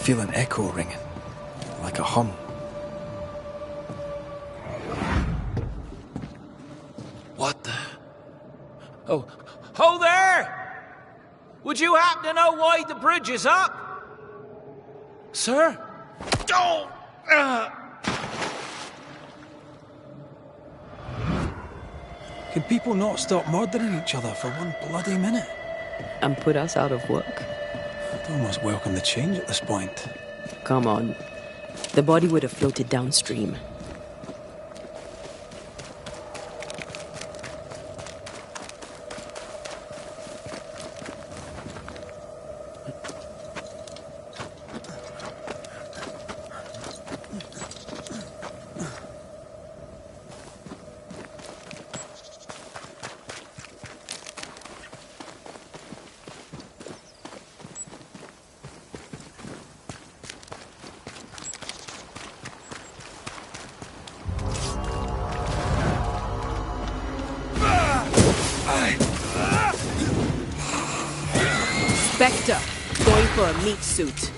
feel an echo ringing, like a hum. What the... Oh, ho there! Would you happen to know why the bridge is up? Sir? Oh! Can people not stop murdering each other for one bloody minute? And put us out of work? I'd almost welcome the change at this point. Come on. The body would have floated downstream. Spectre, going for a meat suit.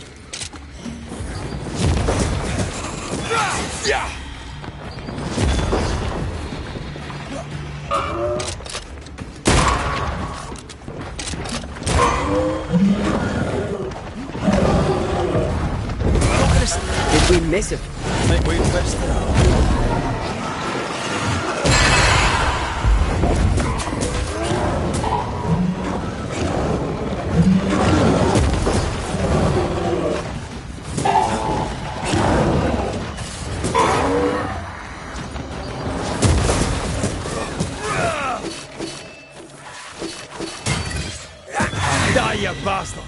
Did we miss it? I think we missed it. Die, you bastard!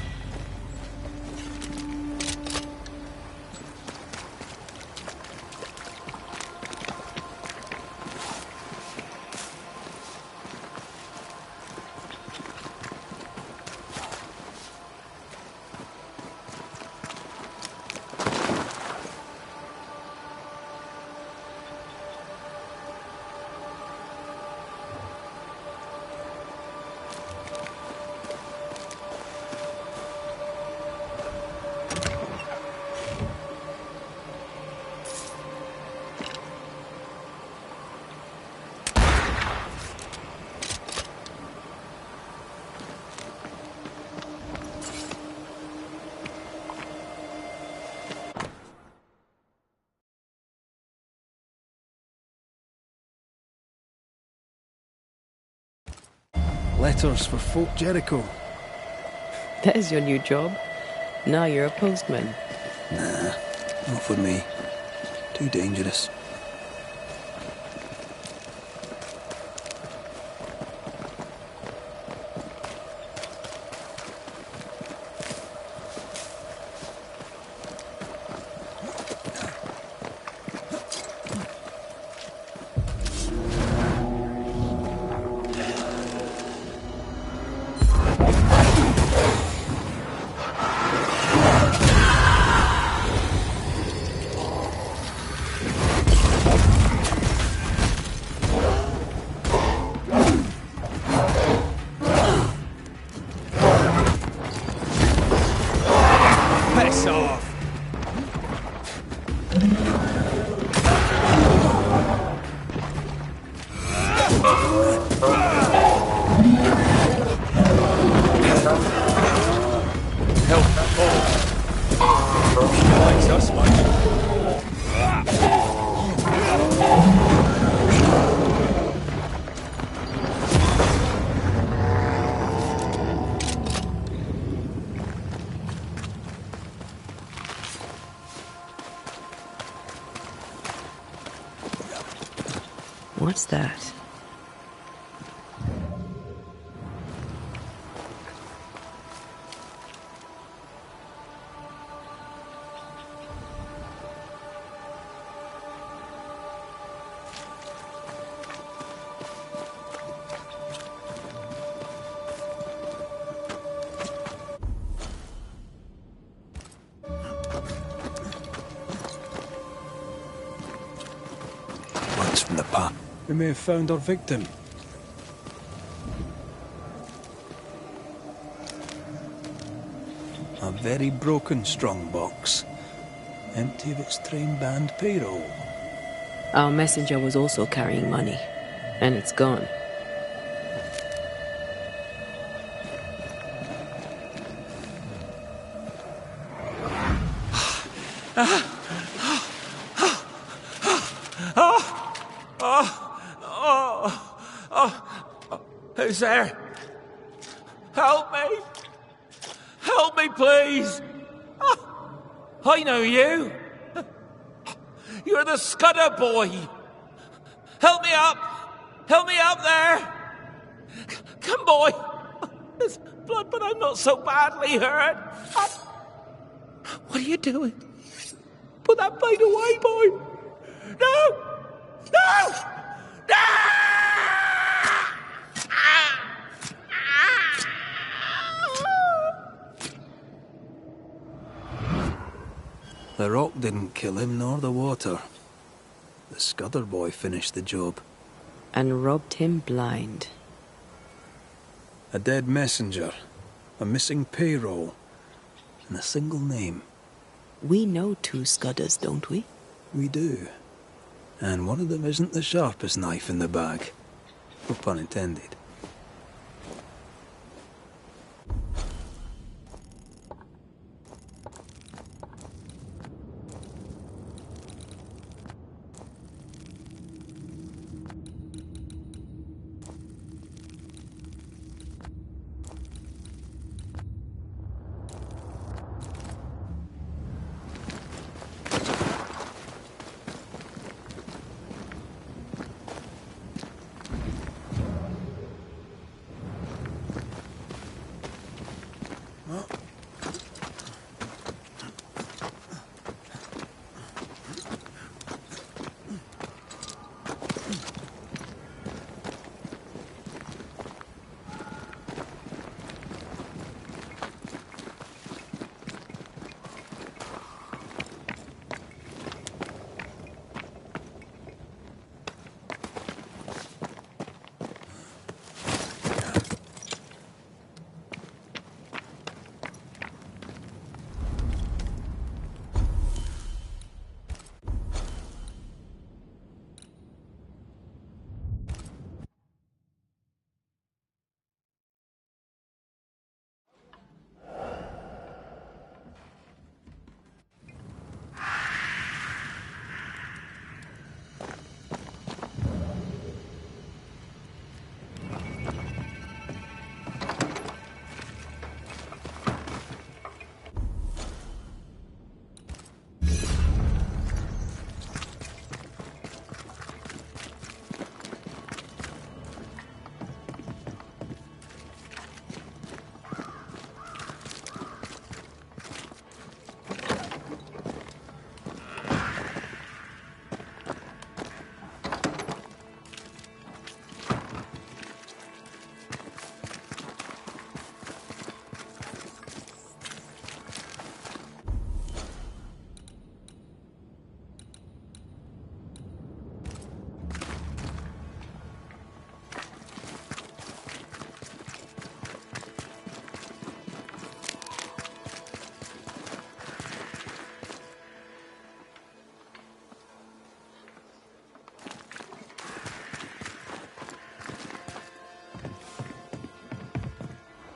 Letters for Folk Jericho. There's your new job. Now you're a postman. Nah, not for me. Too dangerous. What's that? Blood's from the path. We may have found our victim. A very broken strongbox, empty of its train band payroll. Our messenger was also carrying money, and it's gone. Who's there? Help me! Help me, please! I know you! You're the Scudder boy! Help me up! Help me up there! Come, boy! There's blood, but I'm not so badly hurt. What are you doing? Put that blade away, boy! No! No! No! The rock didn't kill him, nor the water. The Scudder boy finished the job. And robbed him blind. A dead messenger, a missing payroll, and a single name. We know 2 Scudders, don't we? We do. And one of them isn't the sharpest knife in the bag. No pun intended.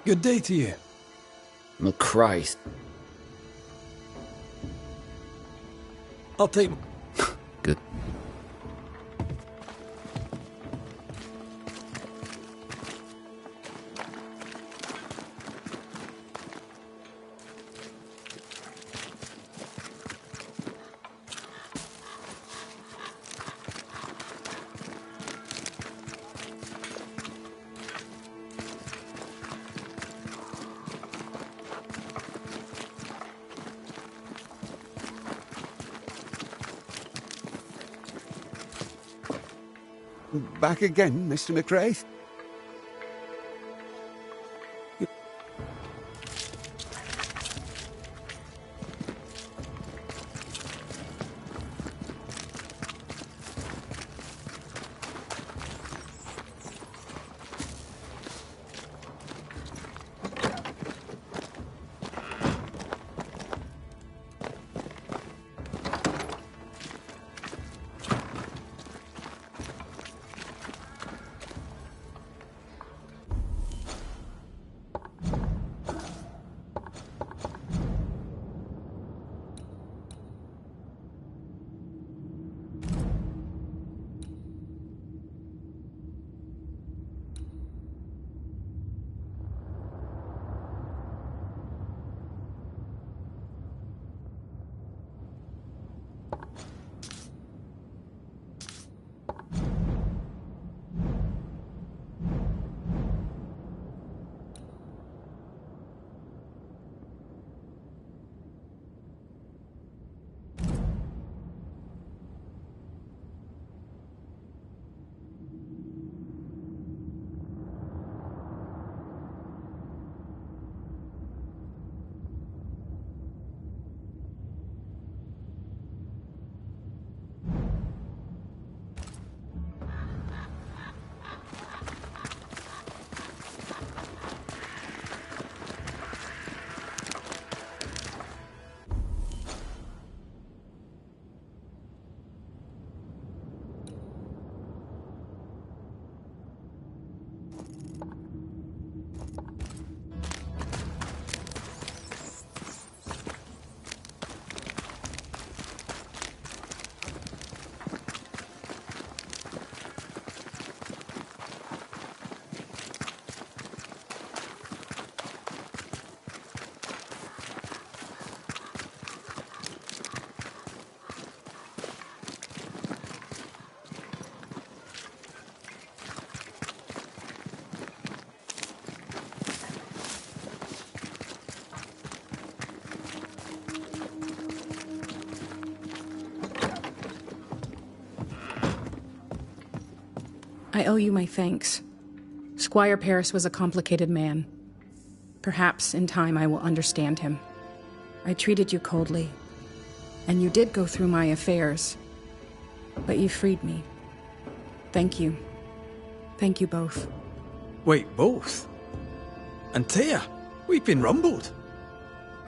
Good day to you. Oh, Christ. I'll take... Good. Back again, Mr. McRae? I owe you my thanks. Squire Paris was a complicated man. Perhaps in time I will understand him. I treated you coldly, and you did go through my affairs, but you freed me. Thank you. Thank you both. Wait, both? Antea, we've been rumbled.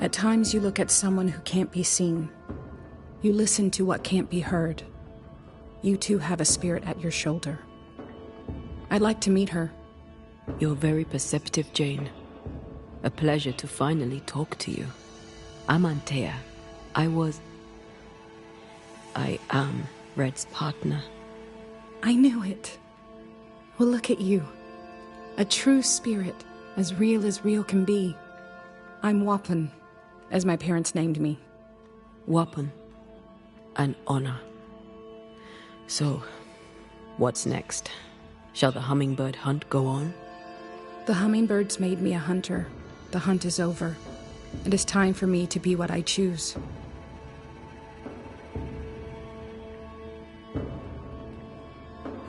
At times you look at someone who can't be seen. You listen to what can't be heard. You too have a spirit at your shoulder. I'd like to meet her. You're very perceptive, Jane. A pleasure to finally talk to you. I'm Antea. I am Red's partner. I knew it. Well, look at you. A true spirit, as real can be. I'm Waplin, as my parents named me. Wapen. An honor. So, what's next? Shall the hummingbird hunt go on? The hummingbirds made me a hunter. The hunt is over. It is time for me to be what I choose.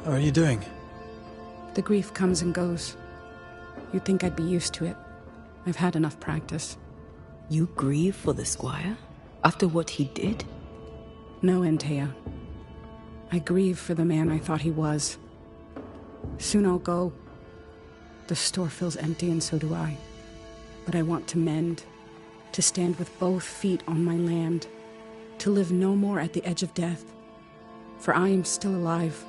How are you doing? The grief comes and goes. You'd think I'd be used to it. I've had enough practice. You grieve for the squire? After what he did? No, Antea. I grieve for the man I thought he was. Soon I'll go. The store feels empty and so do I. But I want to mend. To stand with both feet on my land. To live no more at the edge of death. For I am still alive.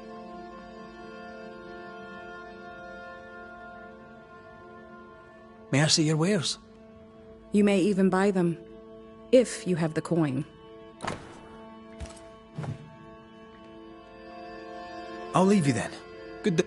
May I see your wares? You may even buy them, if you have the coin. I'll leave you then. Good day.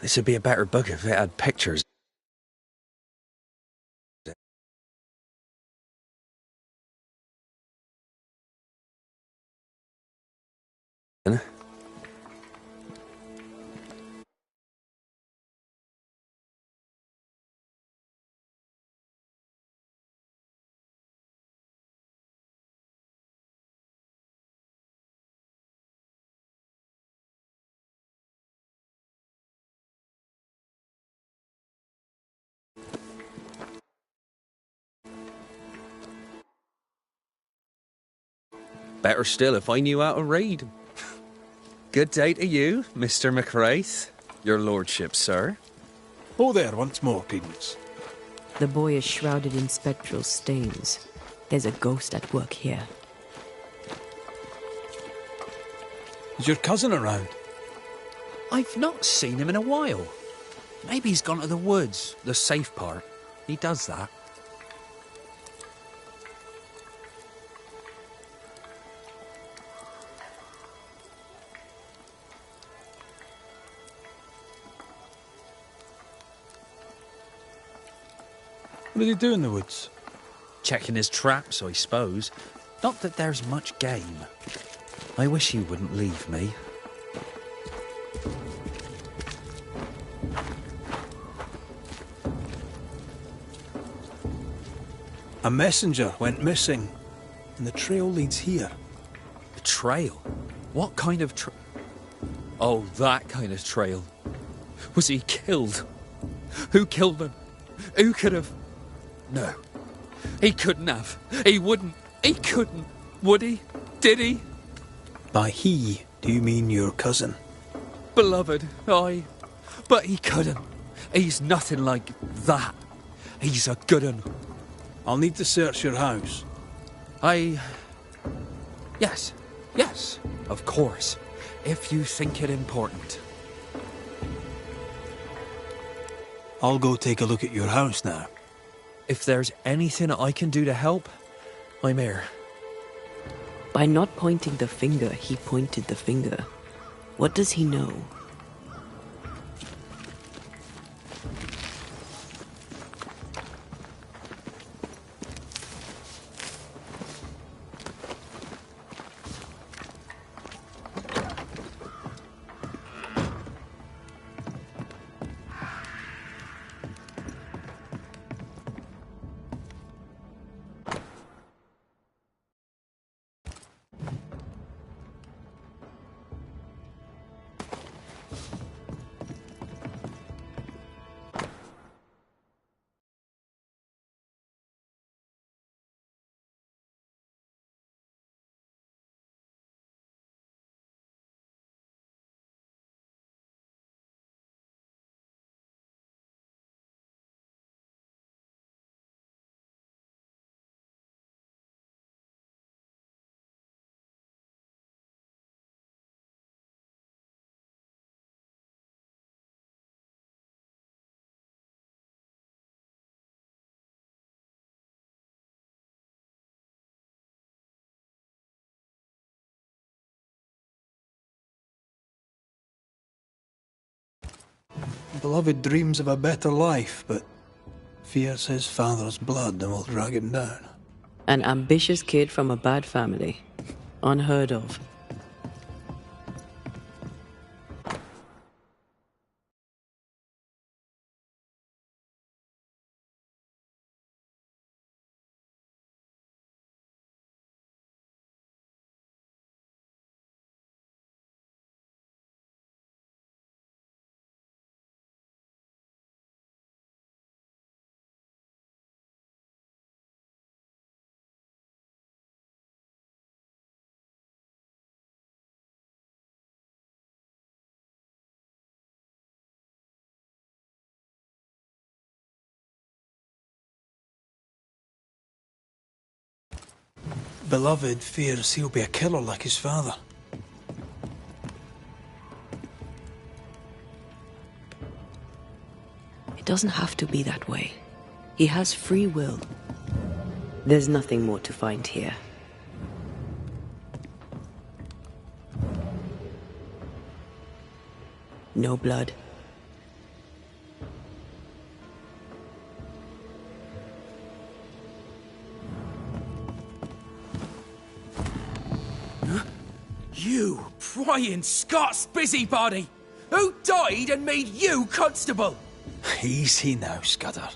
This would be a better book if it had pictures. Better still if I knew how to read. Good day to you, Mr. McRaith. Your lordship, sir. Oh, there, once more, Prudence. The boy is shrouded in spectral stains. There's a ghost at work here. Is your cousin around? I've not seen him in a while. Maybe he's gone to the woods, the safe part. He does that. What did he do in the woods? Checking his traps, I suppose. Not that there's much game. I wish he wouldn't leave me. A messenger went missing, and the trail leads here. The trail? What kind of Oh, that kind of trail. Was he killed? Who killed him? Who could have? No. He couldn't have. He wouldn't. He couldn't. Would he? Did he? By he, do you mean your cousin? Beloved, aye. But he couldn't. He's nothing like that. He's a good un. I'll need to search your house. Yes, of course. If you think it important. I'll go take a look at your house now. If there's anything I can do to help, I'm here. By not pointing the finger, he pointed the finger. What does he know? Beloved dreams of a better life, but fears his father's blood and will drag him down. An ambitious kid from a bad family. Unheard of. Beloved fears he'll be a killer like his father. It doesn't have to be that way. He has free will. There's nothing more to find here. No blood. You prying Scots busybody! Who died and made you constable? Easy now, Scudder.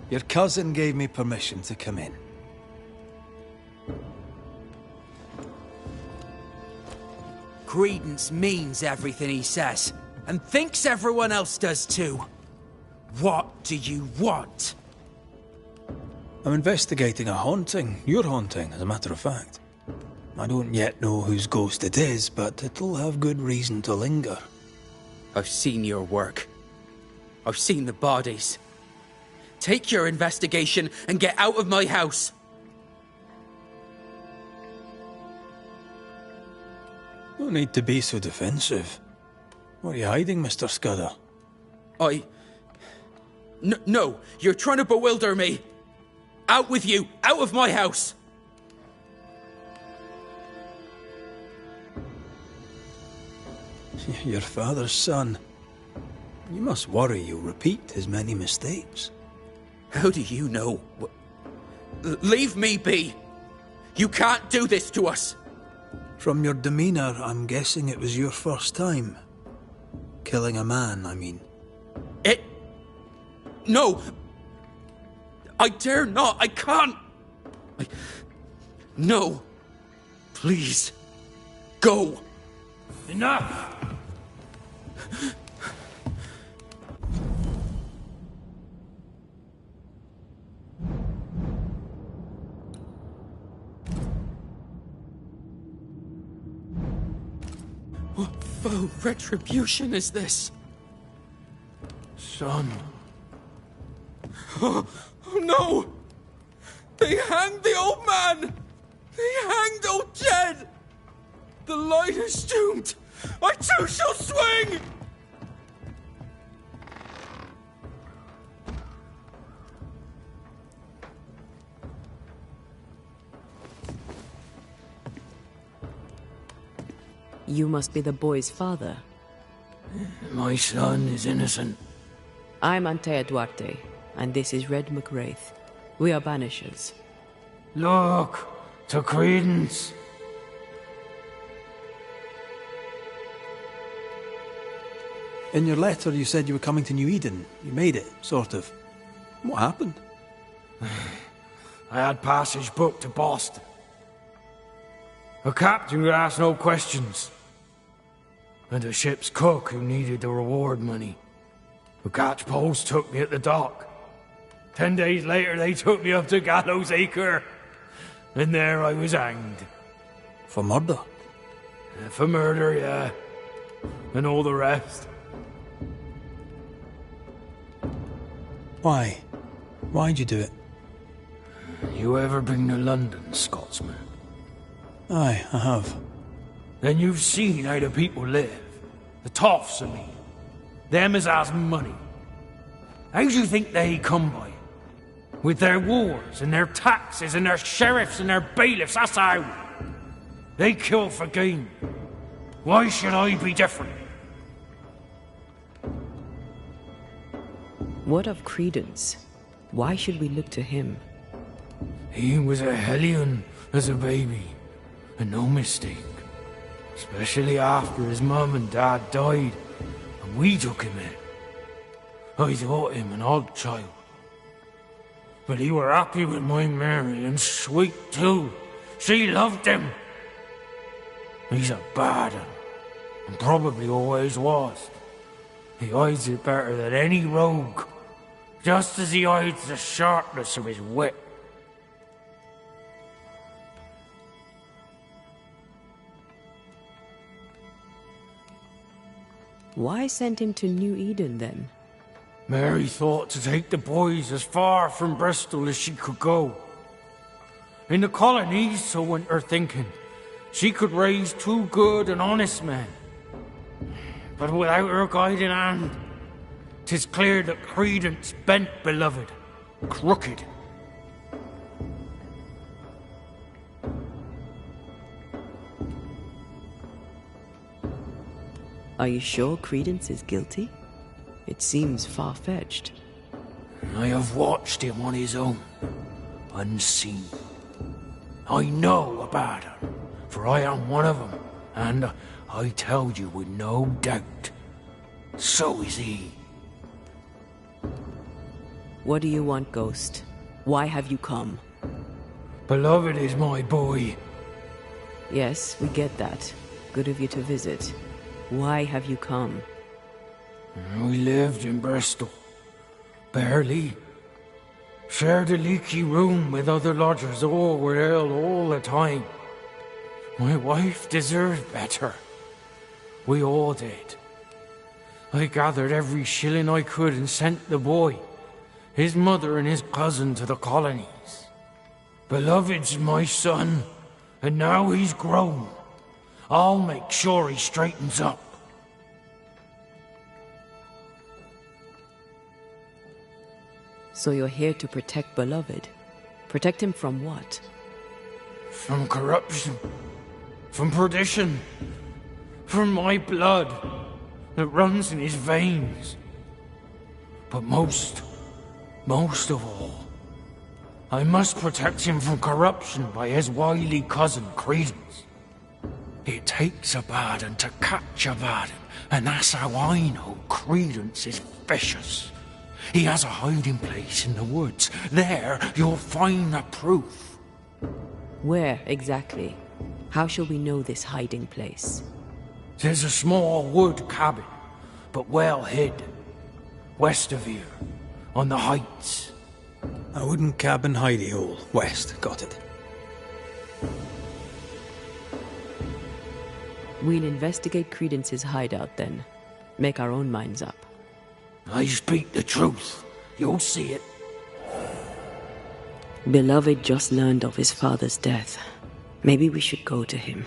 Your cousin gave me permission to come in. Credence means everything he says, and thinks everyone else does too. What do you want? I'm investigating a haunting. Your haunting, as a matter of fact. I don't yet know whose ghost it is, but it'll have good reason to linger. I've seen your work. I've seen the bodies. Take your investigation and get out of my house. No need to be so defensive. What are you hiding, Mr. Scudder? No, you're trying to bewilder me. Out with you! Out of my house! Your father's son. You must worry you'll repeat his many mistakes. How do you know? Leave me be! You can't do this to us! From your demeanor, I'm guessing it was your first time. Killing a man, I mean. No! I dare not! I can't! No! Please! Go! Enough! What foul retribution is this? Son. Oh no! They hanged the old man! They hanged old Jed! The line is doomed! I too shall swing! You must be the boy's father. My son is innocent. I'm Antea Duarte, and this is Red McWraith. We are Banishers. Look, to Credence. In your letter, you said you were coming to New Eden. You made it, sort of. What happened? I had passage booked to Boston. A captain would ask no questions. And a ship's cook who needed the reward money. The catchpoles took me at the dock. 10 days later, they took me up to Gallows Acre. And there I was hanged. For murder? For murder, yeah. And all the rest. Why? Why'd you do it? You ever been to London, Scotsman? Aye, I have. Then you've seen how the people live. The toffs, I mean. Them as has money. How do you think they come by it? With their wars, and their taxes, and their sheriffs, and their bailiffs, that's how. They kill for gain. Why should I be different? What of Credence? Why should we look to him? He was a hellion as a baby, and no mistake. Especially after his mum and dad died, and we took him in. I thought him an odd child. But he were happy with my Mary, and sweet too. She loved him. He's a bad un, and probably always was. He hides it better than any rogue, just as he hides the sharpness of his wit. Why send him to New Eden, then? Mary thought to take the boys as far from Bristol as she could go. In the colonies, so went her thinking, she could raise 2 good and honest men. But without her guiding hand, 'tis clear that Credence bent beloved, crooked. Are you sure Credence is guilty? It seems far-fetched. I have watched him on his own, unseen. I know about him, for I am one of them, and I tell you with no doubt, so is he. What do you want, Ghost? Why have you come? Beloved is my boy. Yes, we get that. Good of you to visit. Why have you come? We lived in Bristol. Barely. Shared a leaky room with other lodgers. All were ill all the time. My wife deserved better. We all did. I gathered every shilling I could and sent the boy, his mother and his cousin, to the colonies. Beloved's my son, and now he's grown. I'll make sure he straightens up. So you're here to protect Beloved? Protect him from what? From corruption. From perdition. From my blood that runs in his veins. But most of all, I must protect him from corruption by his wily cousin, Credence. It takes a bad un to catch a bad un, and that's how I know Credence is vicious. He has a hiding place in the woods. There, you'll find the proof. Where, exactly? How shall we know this hiding place? There's a small wood cabin, but well hid. West of here, on the heights. A wooden cabin hidey hole. West. Got it. We'll investigate Credence's hideout then. Make our own minds up. I speak the truth. You'll see it. Beloved just learned of his father's death. Maybe we should go to him.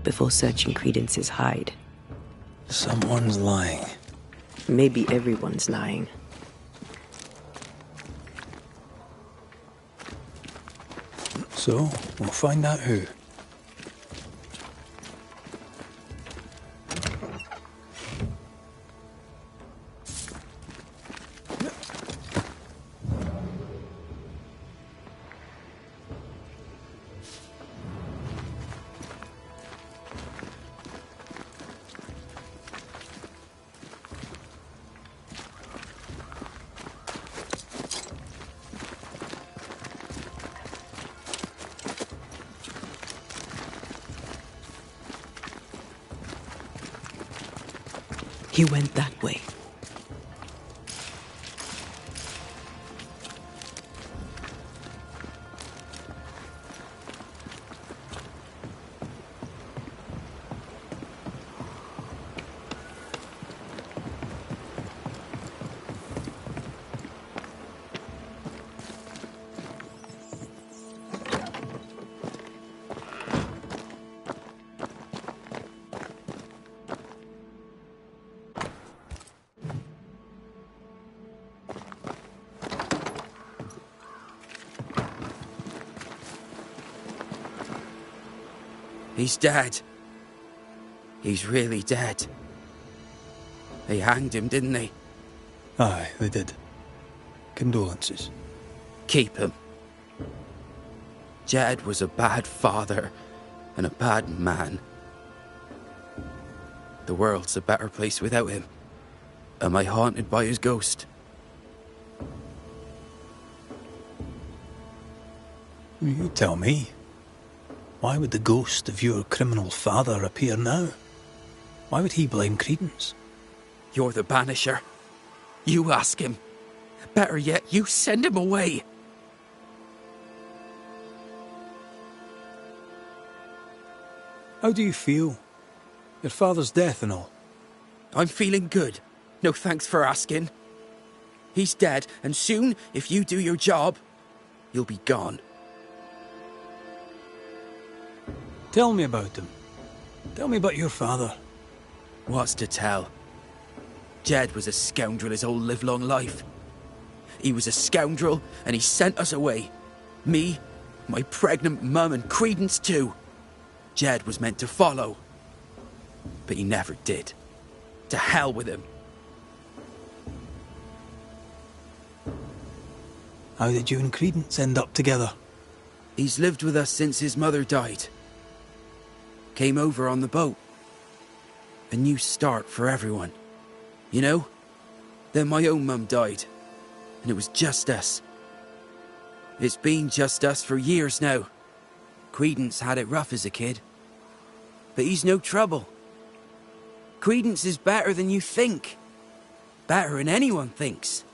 Before searching Credence's hide. Someone's lying. Maybe everyone's lying. So, we'll find out who. He went that way. He's dead. He's really dead. They hanged him, didn't they? Aye, they did. Condolences. Keep him. Jed was a bad father and a bad man. The world's a better place without him. Am I haunted by his ghost? You tell me. Why would the ghost of your criminal father appear now? Why would he blame Credence? You're the Banisher. You ask him. Better yet, you send him away. How do you feel? Your father's death and all. I'm feeling good. No thanks for asking. He's dead, and soon, if you do your job, you'll be gone. Tell me about him. Tell me about your father. What's to tell? Jed was a scoundrel his whole livelong life. He was a scoundrel, and he sent us away. Me, my pregnant mum, and Credence too. Jed was meant to follow. But he never did. To hell with him. How did you and Credence end up together? He's lived with us since his mother died. Came over on the boat. A new start for everyone. You know? Then my own mum died. And it was just us. It's been just us for years now. Credence had it rough as a kid. But he's no trouble. Credence is better than you think. Better than anyone thinks.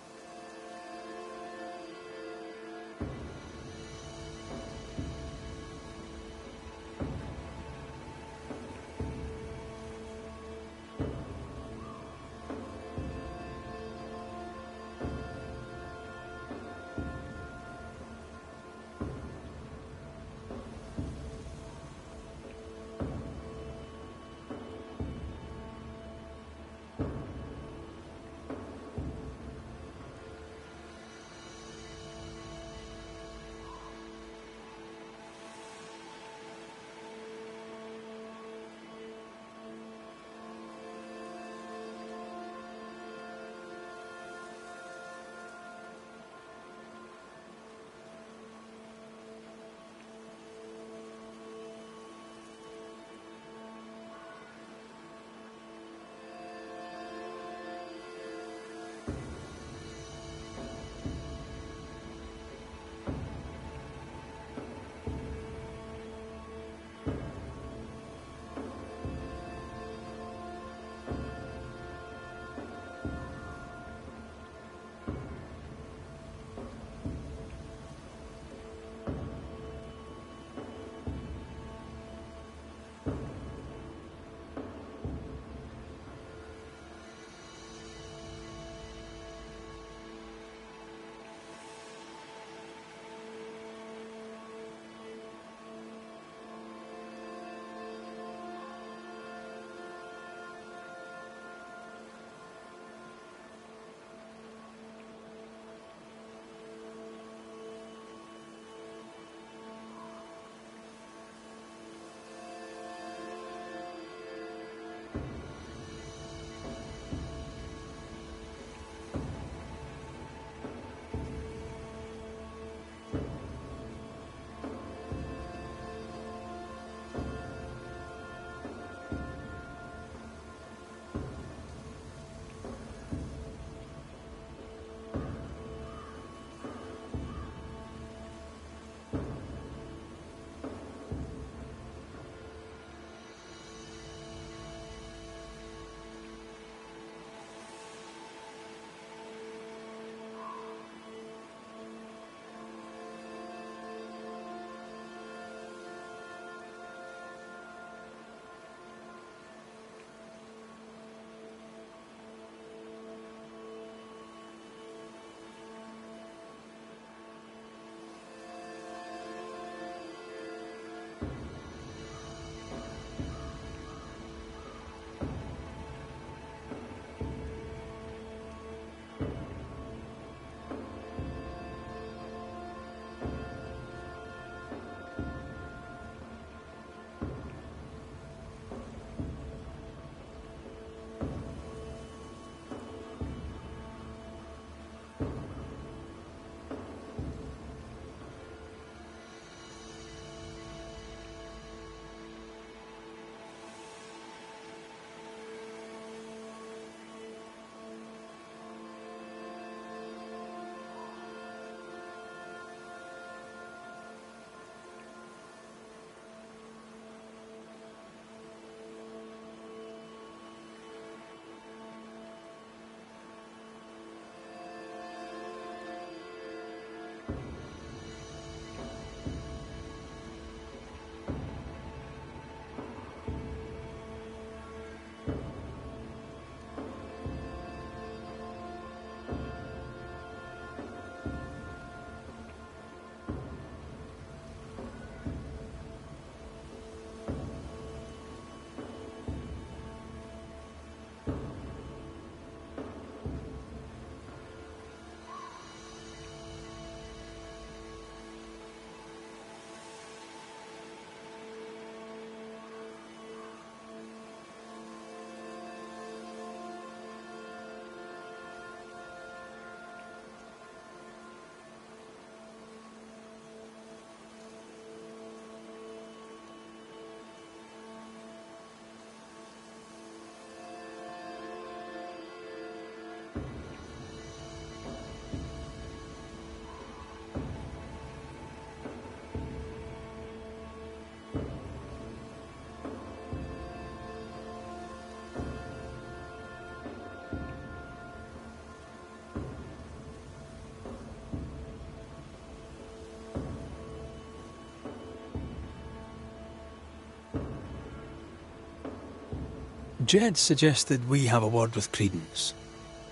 Jed suggested we have a word with Credence.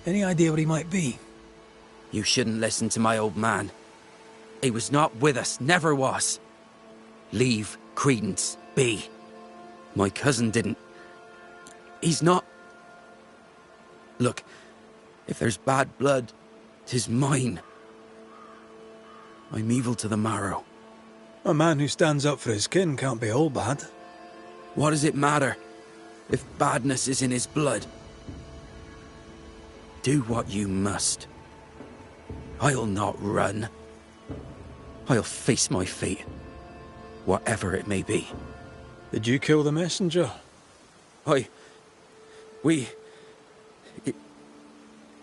Any idea where he might be? You shouldn't listen to my old man. He was not with us, never was. Leave Credence be. My cousin didn't. He's not... Look, if there's bad blood, 'tis mine. I'm evil to the marrow. A man who stands up for his kin can't be all bad. What does it matter if badness is in his blood? Do what you must. I'll not run. I'll face my fate, whatever it may be. Did you kill the messenger?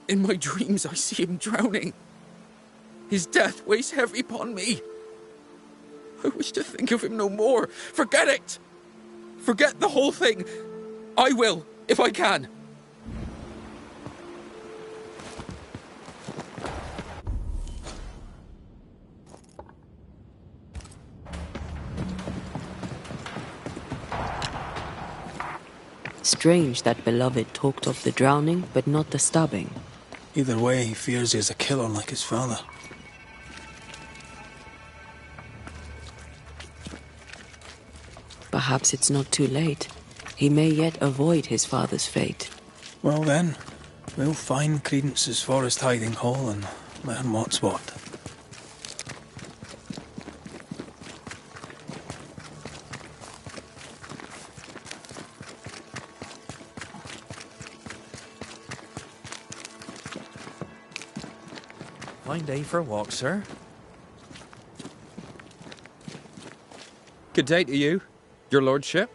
In my dreams I see him drowning. His death weighs heavy upon me. I wish to think of him no more. Forget it! Forget the whole thing. I will, if I can. Strange that Beloved talked of the drowning, but not the stabbing. Either way, he fears he is a killer like his father. Perhaps it's not too late. He may yet avoid his father's fate. Well then, we'll find Credence's forest hiding hole and learn what's what. Fine day for a walk, sir. Good day to you, your lordship.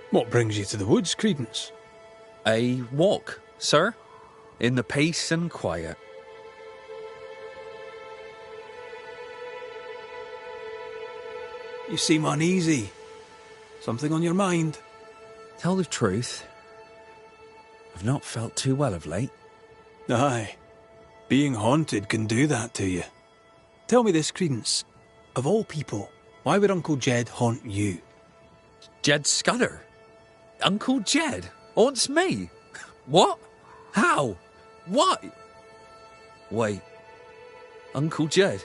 What brings you to the woods, Credence? A walk, sir, in the peace and quiet. You seem uneasy. Something on your mind? Tell the truth, I've not felt too well of late. Aye. Being haunted can do that to you. Tell me this, Credence. Of all people, why would Uncle Jed haunt you? Jed Scudder? Uncle Jed haunts me? What? How? Why? Wait. Uncle Jed?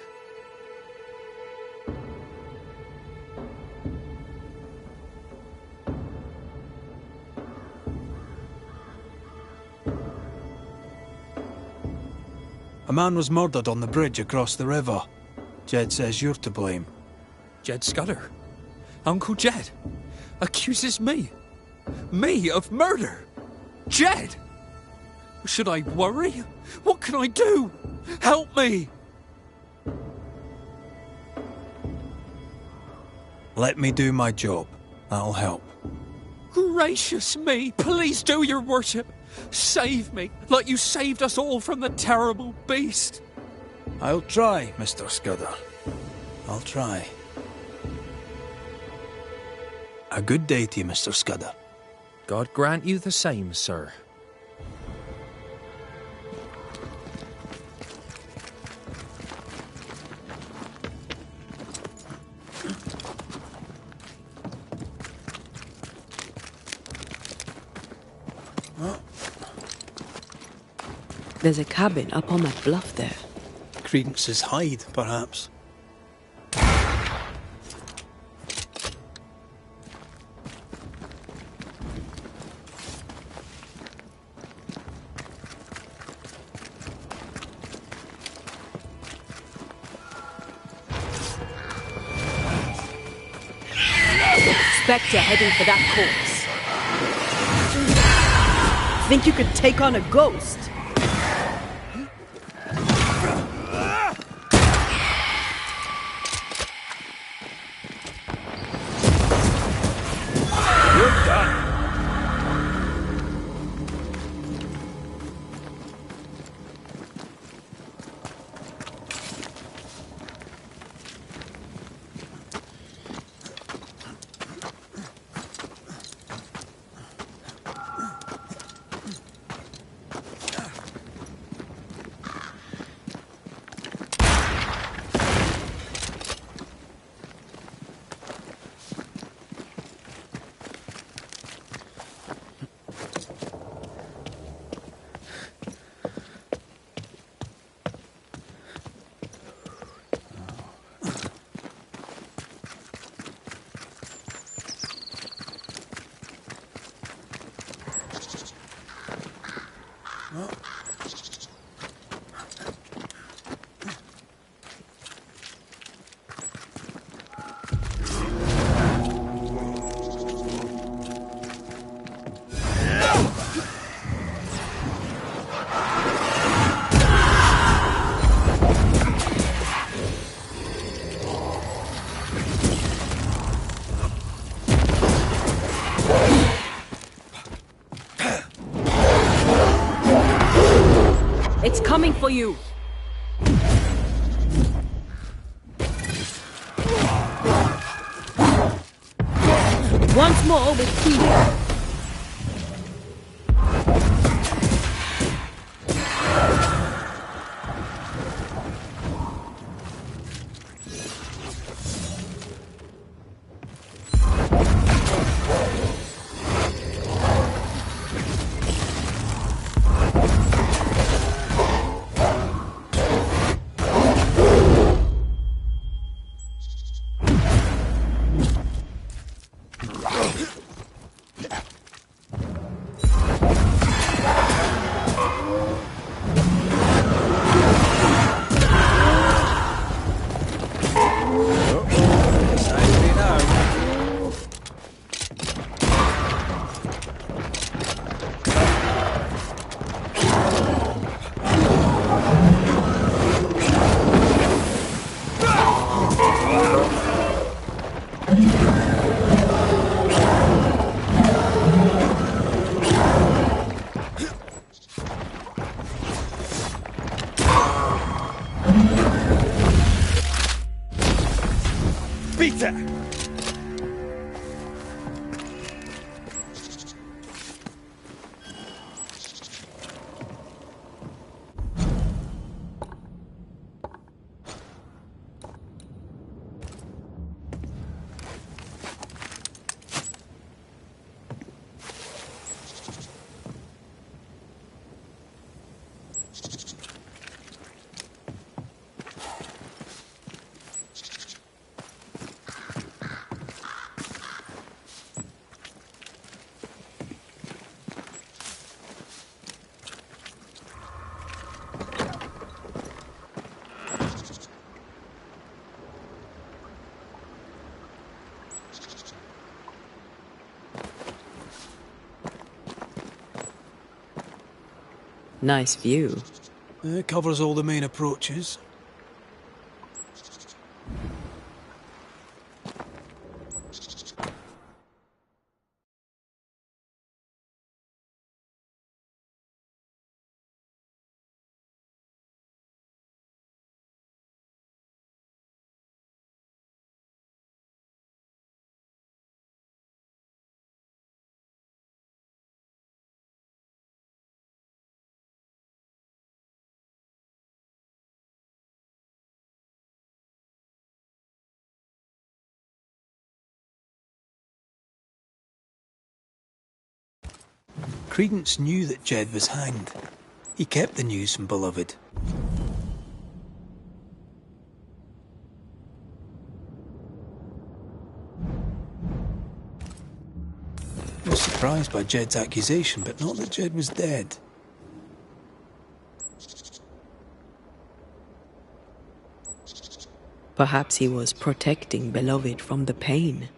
A man was murdered on the bridge across the river. Jed says you're to blame. Jed Scudder? Uncle Jed accuses me? Me of murder? Jed? Should I worry? What can I do? Help me! Let me do my job. That'll help. Gracious me, please do, your worship. Save me, like you saved us all from the terrible beast. I'll try, Mr. Scudder. I'll try. A good day to you, Mr. Scudder. God grant you the same, sir. There's a cabin up on that bluff there. Credence's hide, perhaps. Spectre heading for that corpse. Think you could take on a ghost? It's coming for you! Once more with Keith. Nice view. It covers all the main approaches. Credence knew that Jed was hanged. He kept the news from Beloved. He was surprised by Jed's accusation, but not that Jed was dead. Perhaps he was protecting Beloved from the pain.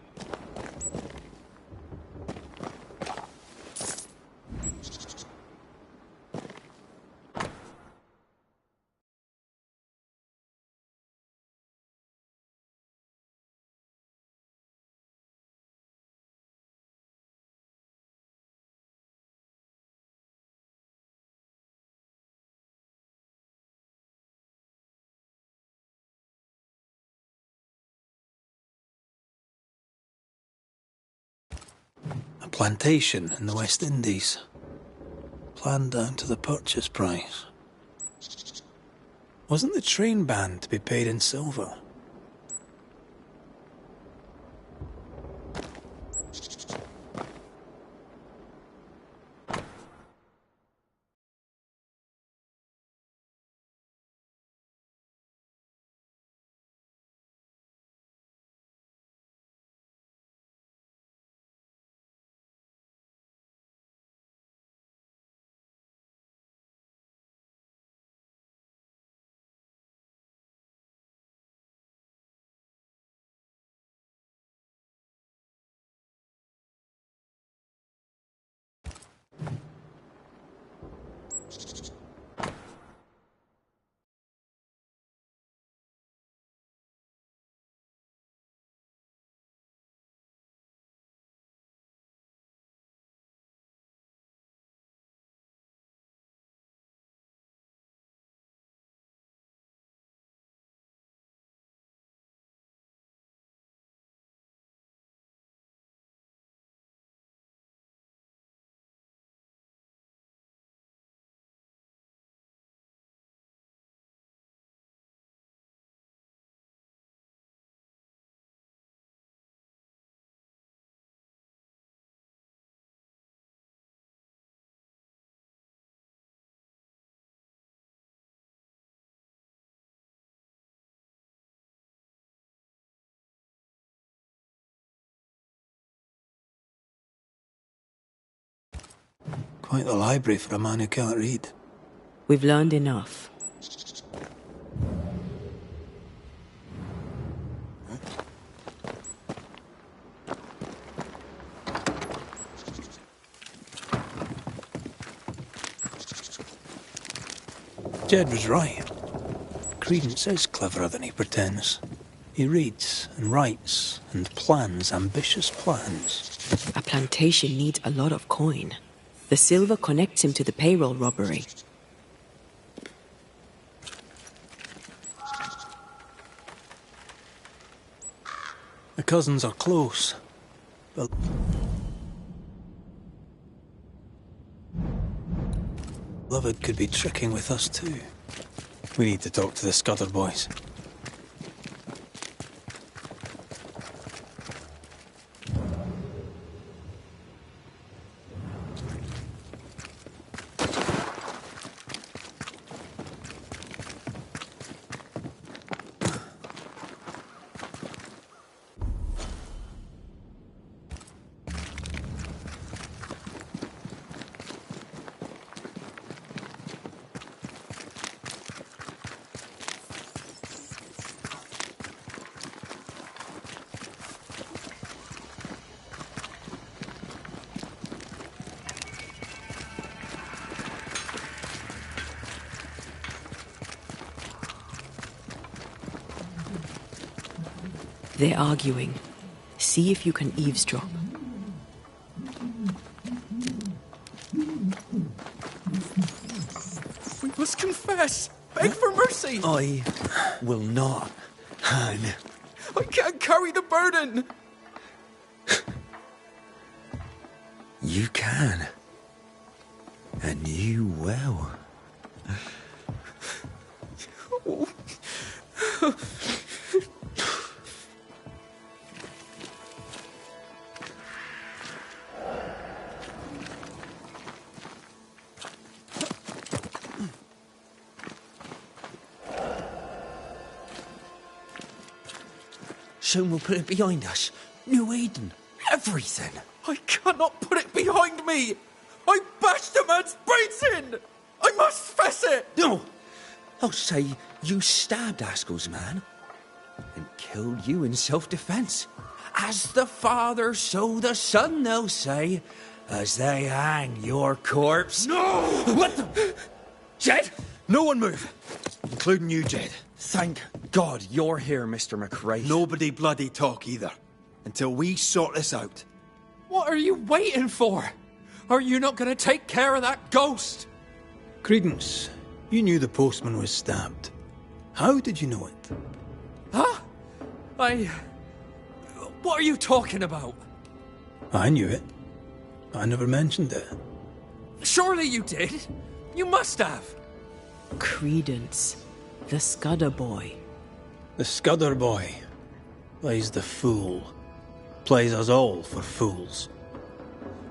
A plantation in the West Indies. Planned down to the purchase price. Wasn't the train band to be paid in silver? Quite the library for a man who can't read. We've learned enough. Jed was right. Credence is cleverer than he pretends. He reads and writes and plans ambitious plans. A plantation needs a lot of coin. The silver connects him to the payroll robbery. The cousins are close, but Beloved could be tricking with us too. We need to talk to the Scudder boys. They're arguing. See if you can eavesdrop. We must confess. Beg for mercy. I will not hang. I can't carry the burden. You can. And you will. Soon we'll put it behind us. New Eden. Everything. I cannot put it behind me. I bashed a man's brains in. I must fess it. No! I'll say you stabbed Askell's man and killed you in self-defense. As the father, so the son, they'll say, as they hang your corpse. No! What the... Jed? No one move, including you, Jed. Thank God you're here, Mr. McRae. Nobody bloody talk either, until we sort this out. What are you waiting for? Are you not going to take care of that ghost? Credence, you knew the postman was stabbed. How did you know it? Huh? What are you talking about? I knew it. I never mentioned it. Surely you did. You must have. Credence. The Scudder boy. The Scudder boy plays the fool. Plays us all for fools.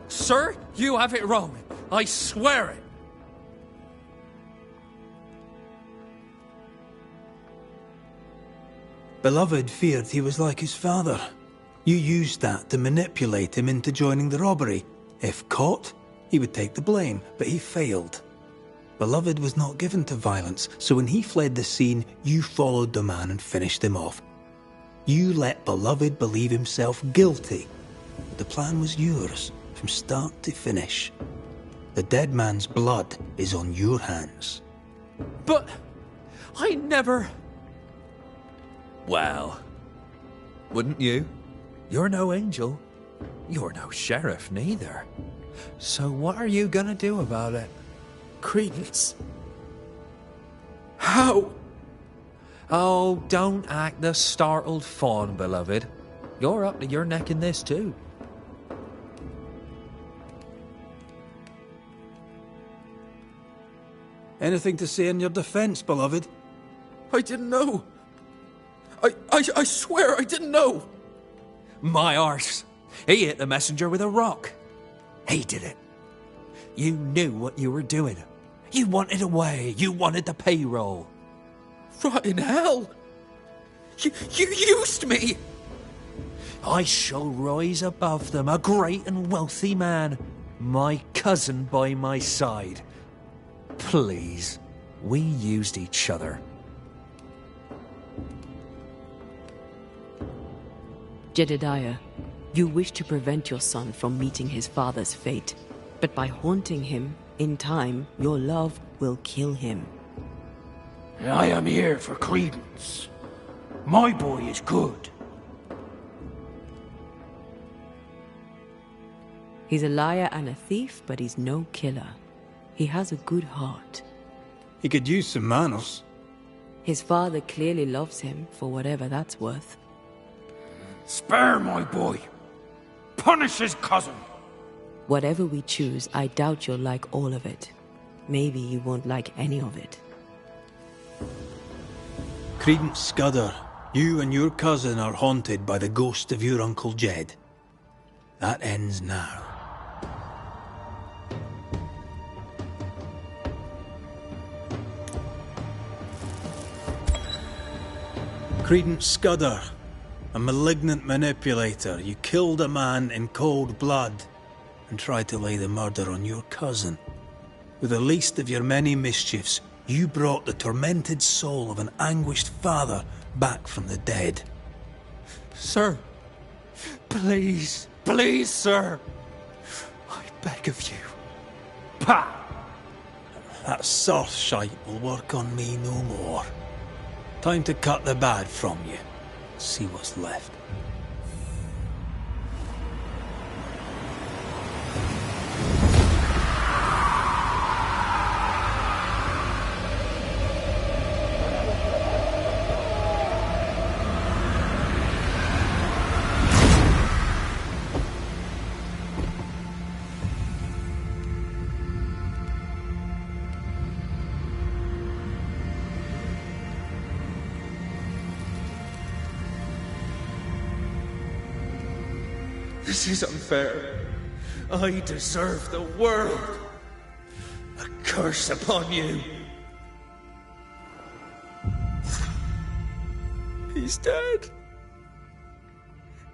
Sir, you have it wrong. I swear it. Beloved feared he was like his father. You used that to manipulate him into joining the robbery. If caught, he would take the blame, but he failed. Beloved was not given to violence, so when he fled the scene, you followed the man and finished him off. You let Beloved believe himself guilty. The plan was yours, from start to finish. The dead man's blood is on your hands. But I never... Well, wouldn't you? You're no angel. You're no sheriff, neither. So what are you gonna do about it? Credence. How? Oh, don't act the startled fawn, beloved. You're up to your neck in this, too. Anything to say in your defense, Beloved? I didn't know. I swear I didn't know. My arse. He hit the messenger with a rock. He did it. You knew what you were doing. You wanted away. You wanted the payroll. Rot in hell. You used me. I shall rise above them, a great and wealthy man. My cousin by my side. Please, we used each other. Jedediah, you wish to prevent your son from meeting his father's fate, but by haunting him, in time, your love will kill him. I am here for credence. My boy is good. He's a liar and a thief, but he's no killer. He has a good heart. He could use some manners. His father clearly loves him, for whatever that's worth. Spare my boy. Punish his cousin. Whatever we choose, I doubt you'll like all of it. Maybe you won't like any of it. Credence Scudder, you and your cousin are haunted by the ghost of your Uncle Jed. That ends now. Credence Scudder, a malignant manipulator, you killed a man in cold blood and tried to lay the murder on your cousin. With the least of your many mischiefs, you brought the tormented soul of an anguished father back from the dead. Sir, please, please, sir. I beg of you. Pah! That soft shite will work on me no more. Time to cut the bad from you. See what's left. This is unfair. I deserve the world. A curse upon you. He's dead.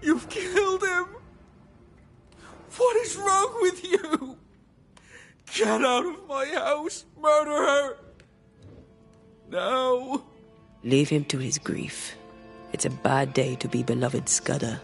You've killed him. What is wrong with you? Get out of my house, murderer. No. Leave him to his grief. It's a bad day to be beloved Scudder.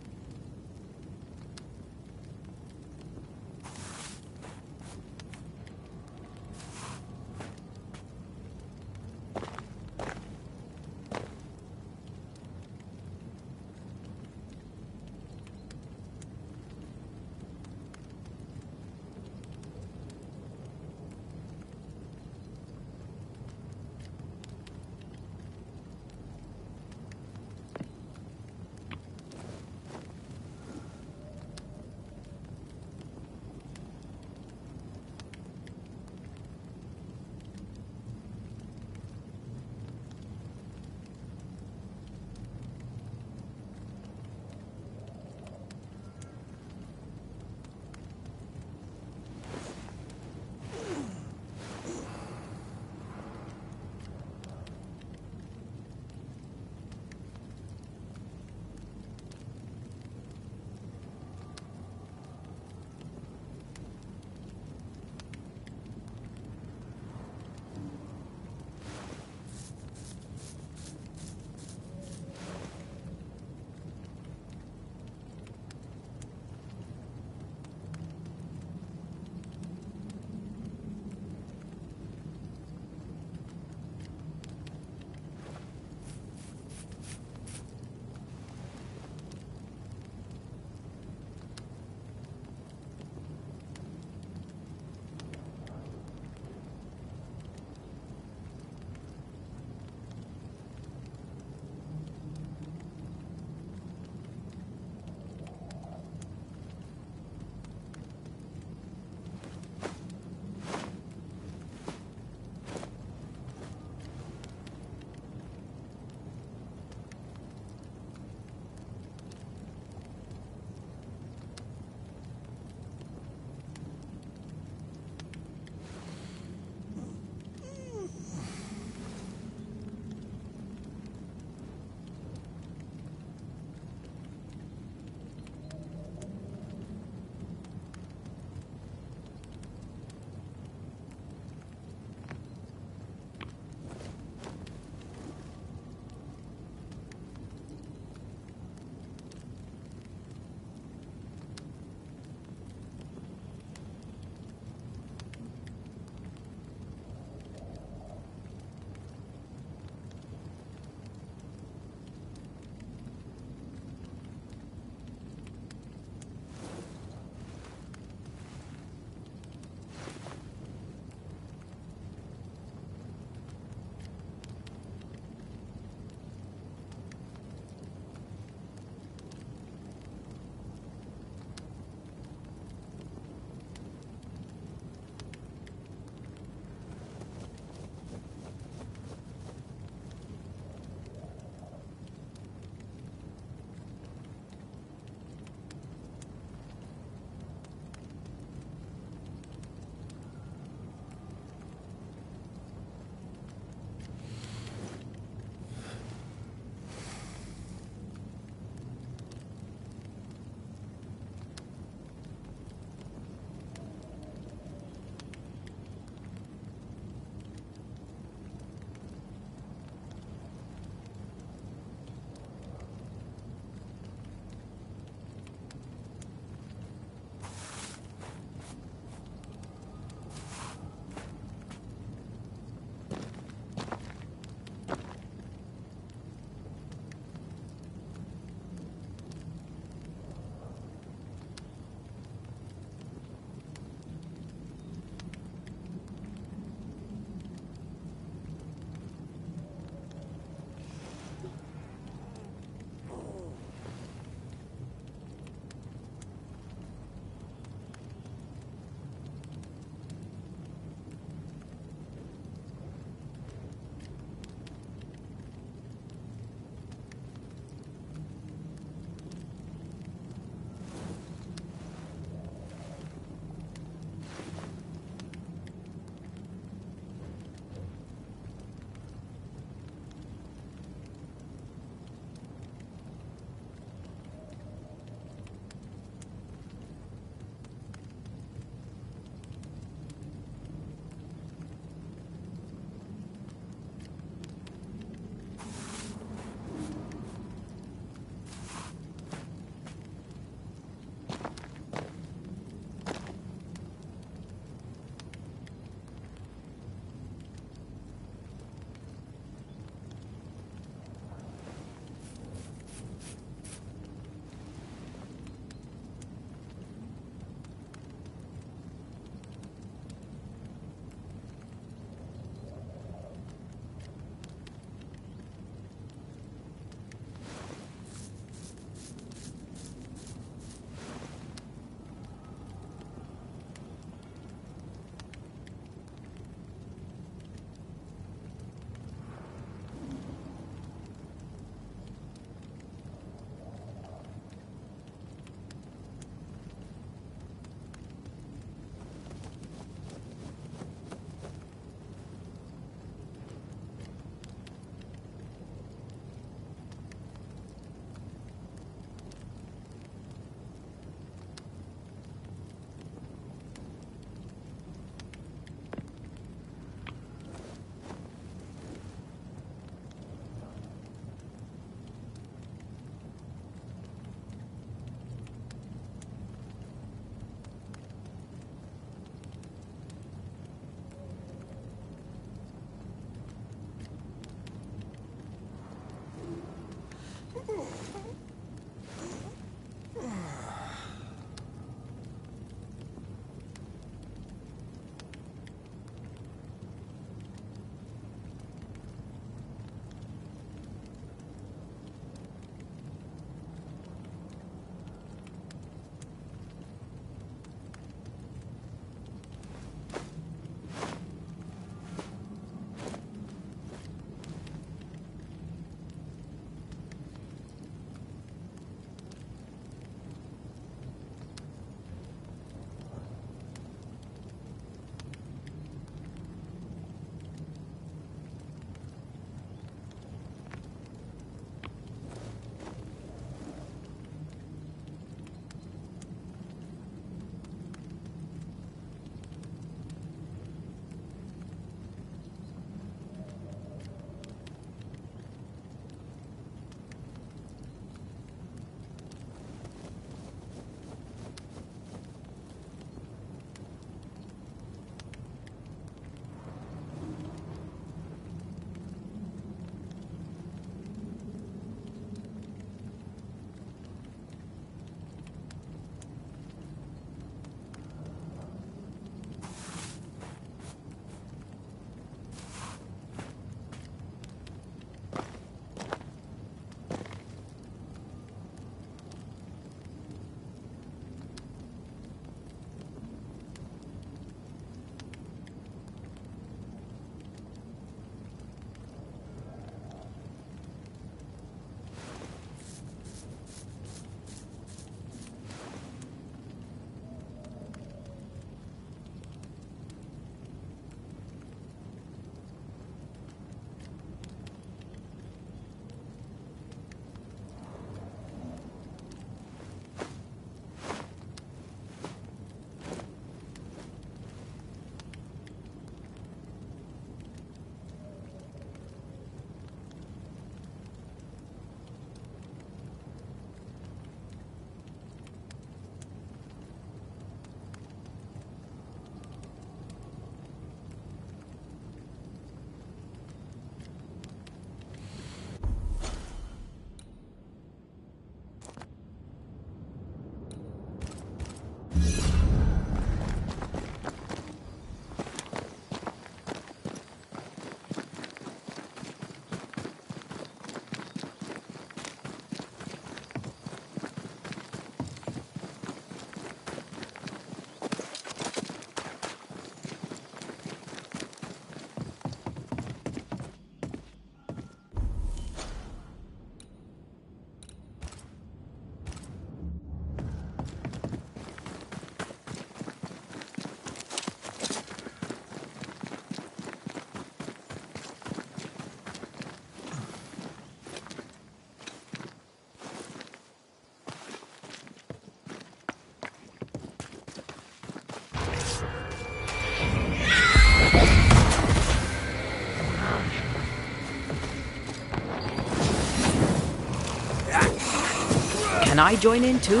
Can I join in too?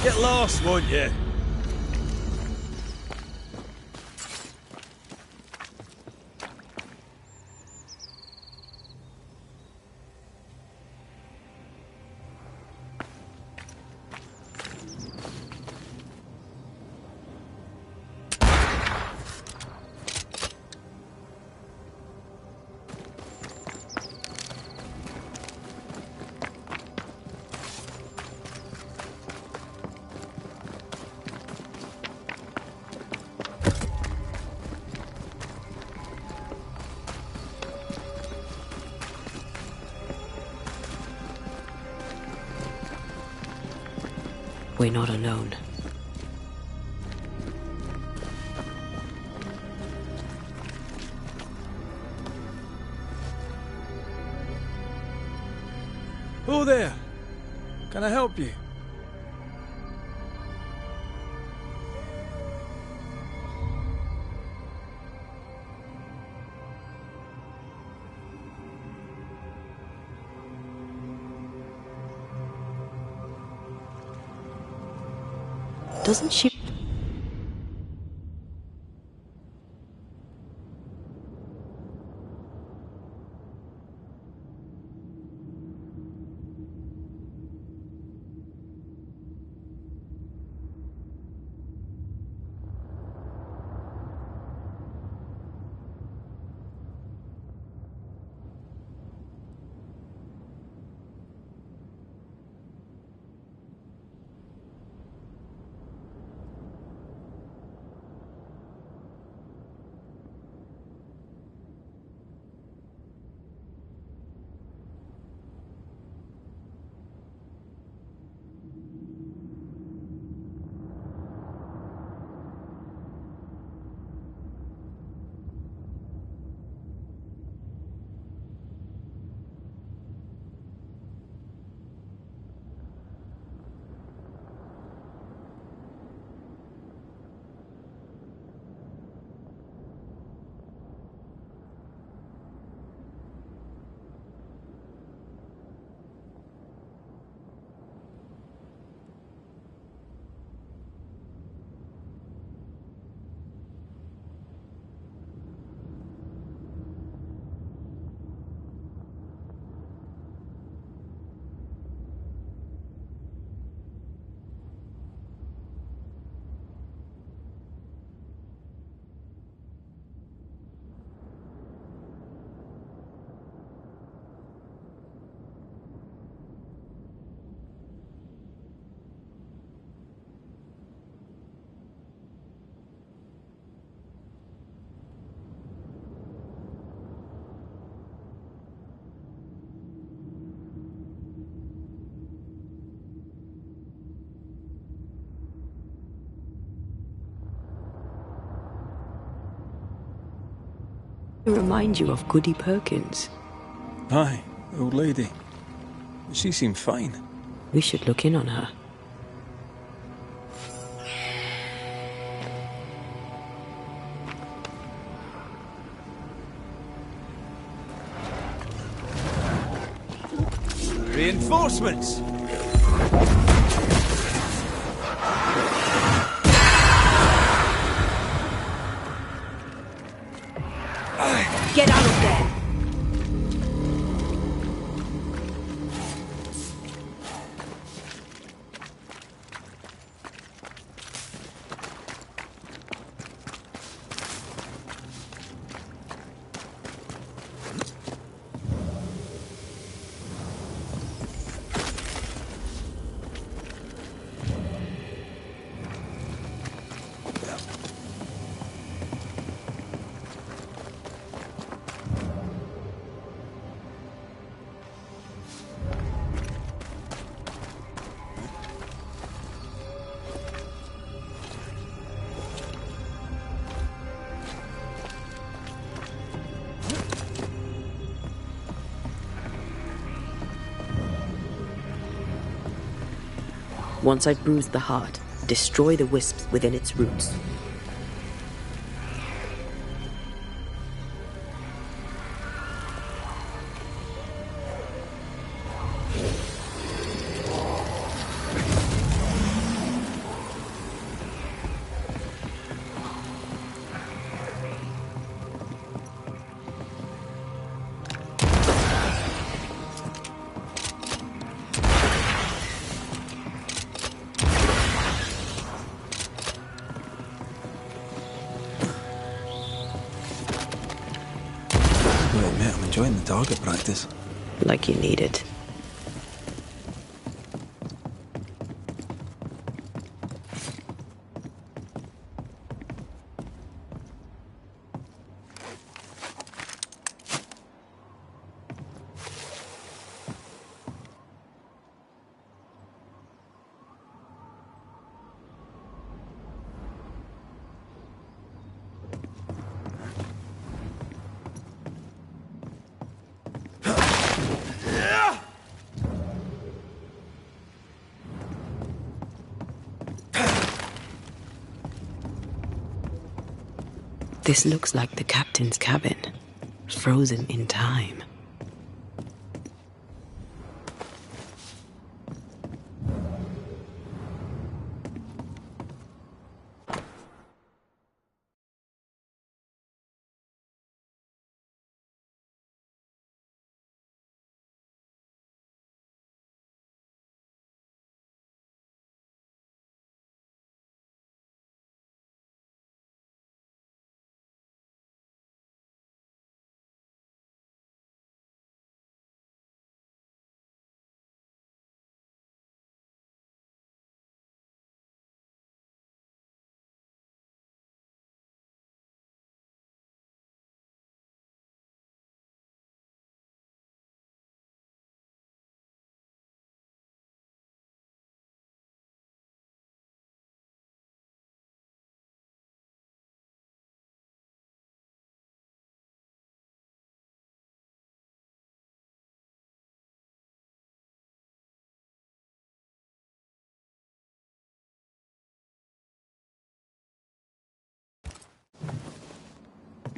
Get lost, won't you? We're not alone. Who there? Can I help you? Doesn't she? Remind you of Goody Perkins. Aye, old lady. She seemed fine. We should look in on her. Reinforcements! Get out of there! Once I've bruised the heart, destroy the wisps within its roots. I'm enjoying the target practice. Like you need it. This looks like the captain's cabin, frozen in time.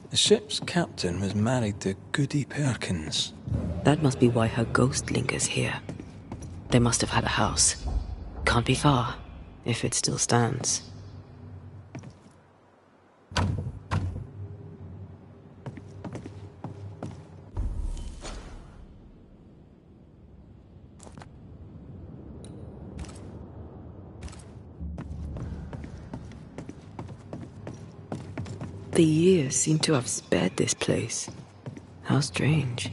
The ship's captain was married to Goody Perkins. That must be why her ghost lingers here. They must have had a house. Can't be far, if it still stands. The years seem to have spared this place. How strange.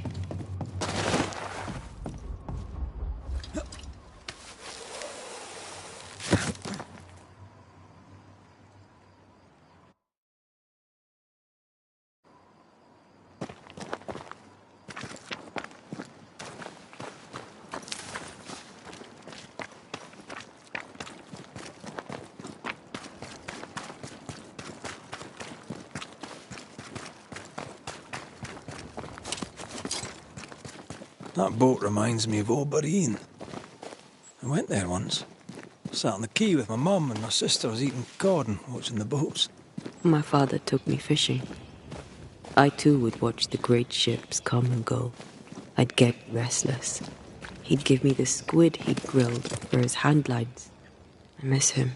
That boat reminds me of Obereen. I went there once. Sat on the quay with my mum and my sister was eating cod and watching the boats. My father took me fishing. I too would watch the great ships come and go. I'd get restless. He'd give me the squid he'd grilled for his hand lines. I miss him.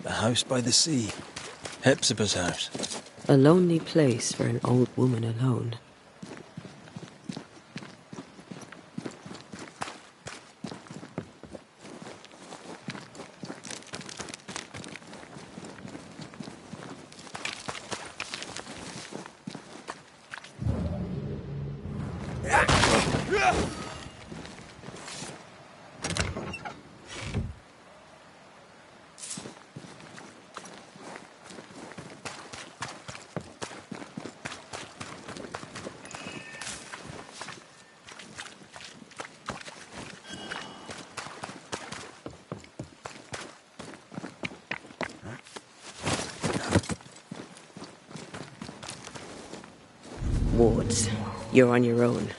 A house by the sea. Hepzibah's house. A lonely place for an old woman alone. Wards, you're on your own.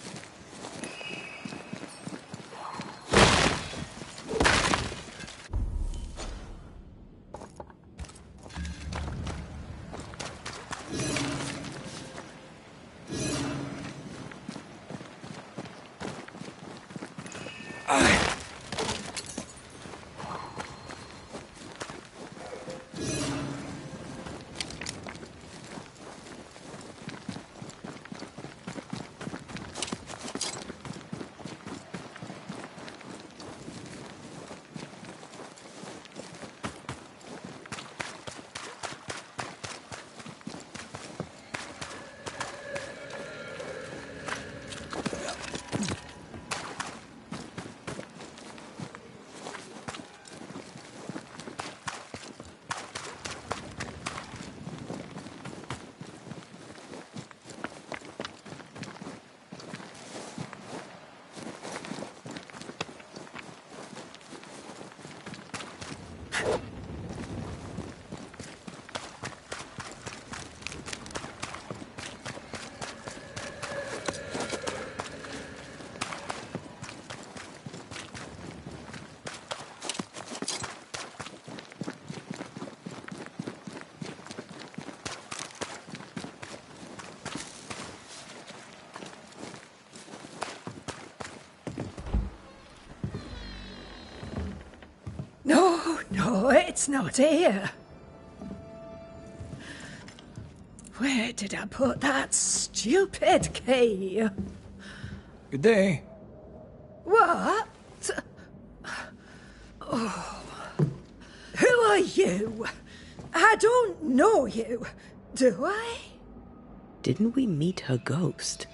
No, it's not here. Where did I put that stupid key? Good day. What? Oh. Who are you? I don't know you, do I? Didn't we meet her ghost?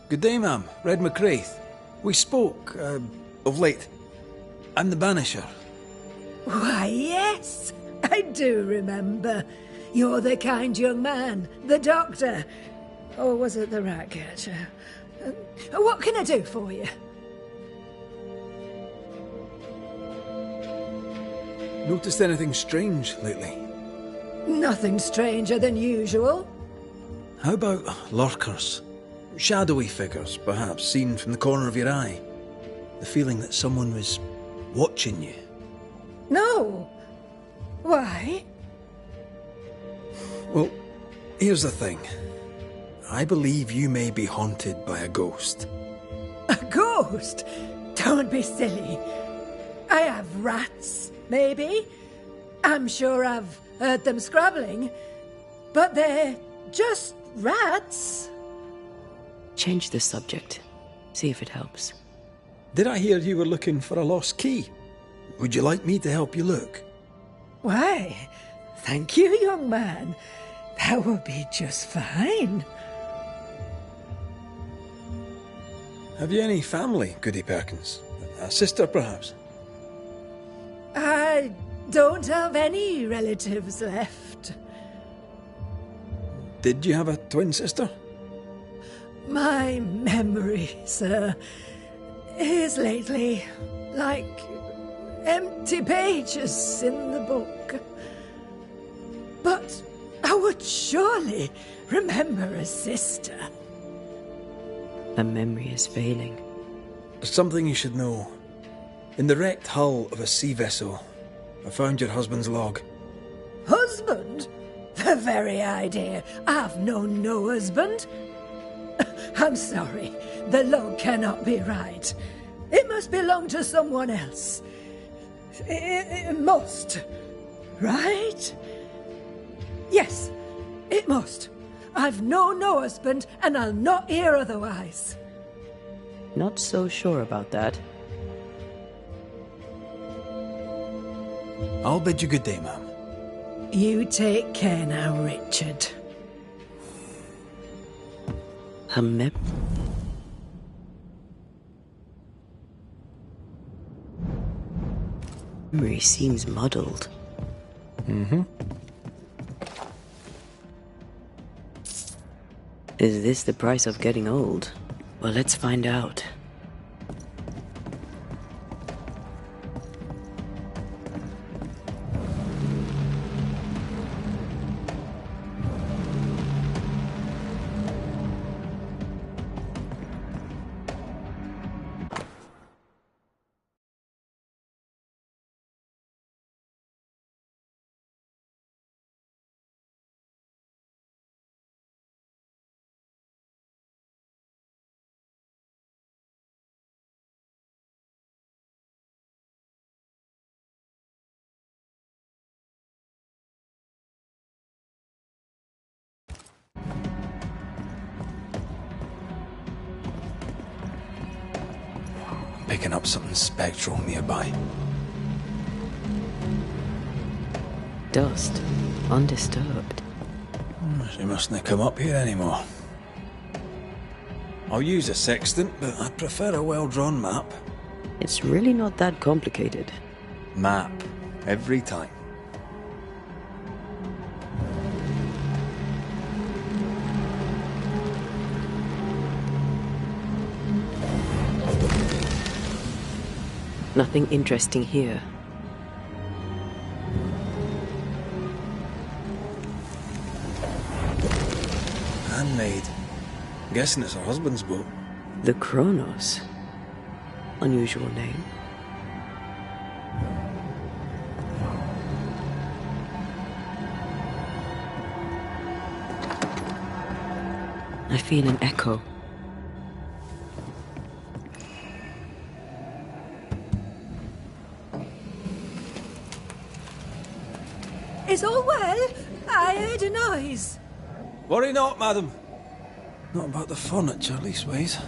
Good day, ma'am. Red McCraith. We spoke, of late. I'm the Banisher. Why, yes, I do remember. You're the kind young man, the doctor. Or was it the rat catcher? What can I do for you? Noticed anything strange lately? Nothing stranger than usual. How about lurkers? Shadowy figures, perhaps, seen from the corner of your eye. The feeling that someone was watching you. No. Why? Well, here's the thing. I believe you may be haunted by a ghost. A ghost? Don't be silly. I have rats, maybe. I'm sure I've heard them scrabbling. But they're just rats. Change the subject. See if it helps. Did I hear you were looking for a lost key? Would you like me to help you look? Why, thank you, young man. That would be just fine. Have you any family, Goody Perkins? A sister, perhaps? I don't have any relatives left. Did you have a twin sister? My memory, sir, is lately like empty pages in the book. But I would surely remember a sister. The memory is failing. There's something you should know. In the wrecked hull of a sea vessel, I found your husband's log. Husband? The very idea. I've known no husband. I'm sorry. The log cannot be right. It must belong to someone else. It must. right? Yes, it must. I've no husband, and I'll not hear otherwise. Not so sure about that. I'll bid you good day, ma'am. You take care now, Richard. Her memory seems muddled. Is this the price of getting old? Well, let's find out. Picking up something spectral nearby. Dust. Undisturbed. She mustn't come up here anymore. I'll use a sextant, but I'd prefer a well-drawn map. It's really not that complicated. Map. Every time. Nothing interesting here. Handmade. Guessing it's her husband's boat. The Kronos. Unusual name. I feel an echo. Is all well? I heard a noise. Worry not, madam. Not about the furniture, leastways.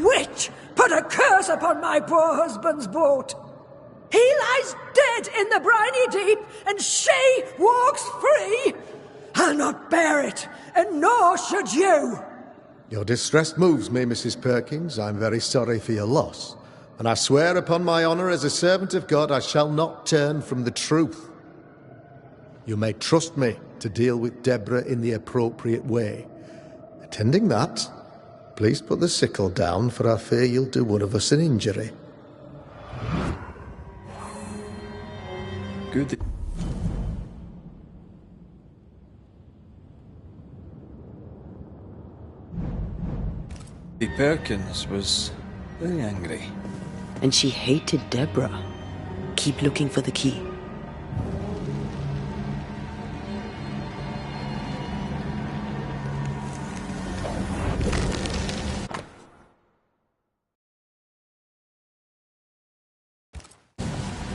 witch put a curse upon my poor husband's boat. He lies dead in the briny deep, and she walks free. I'll not bear it, and nor should you. Your distress moves me, Mrs. Perkins. I'm very sorry for your loss. And I swear upon my honour as a servant of God, I shall not turn from the truth. You may trust me to deal with Deborah in the appropriate way. Attending that, please put the sickle down, for I fear you'll do one of us an injury. Good. Perkins was very angry. And she hated Deborah. Keep looking for the key.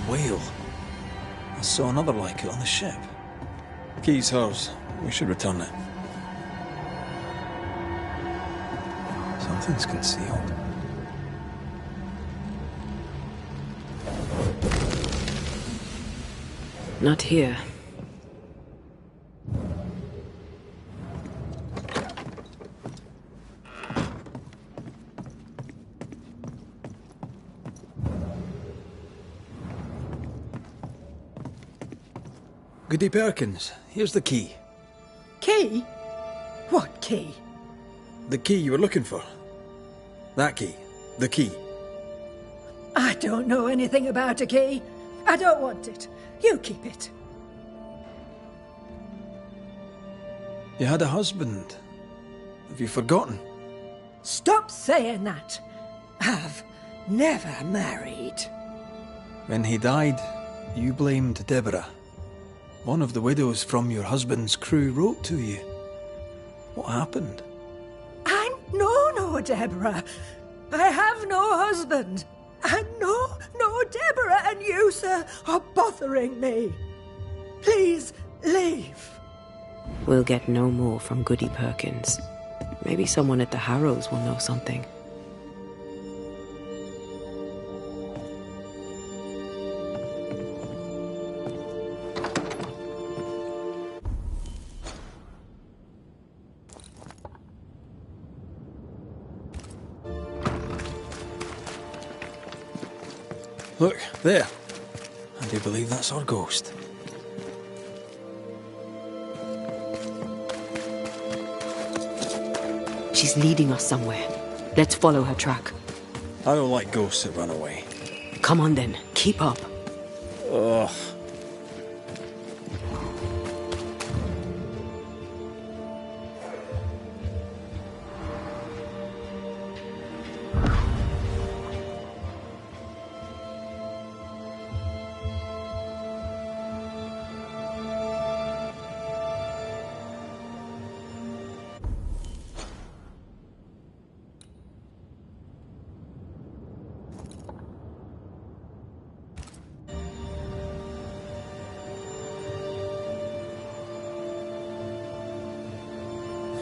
Whale. I saw another like it on the ship. Key's hers. We should return it. Something's concealed. Not here. Goody Perkins, here's the key. Key? What key? The key you were looking for. That key. The key. I don't know anything about a key. I don't want it. You keep it. You had a husband. Have you forgotten? Stop saying that. I've never married. When he died, you blamed Deborah. One of the widows from your husband's crew wrote to you. What happened? I know no Deborah. I have no husband. I know no Deborah, and you, sir, are bothering me. Please, leave. We'll get no more from Goody Perkins. Maybe someone at the Harrows will know something. Look, there. I do believe that's our ghost. She's leading us somewhere. Let's follow her track. I don't like ghosts that run away. Come on then, keep up. Ugh.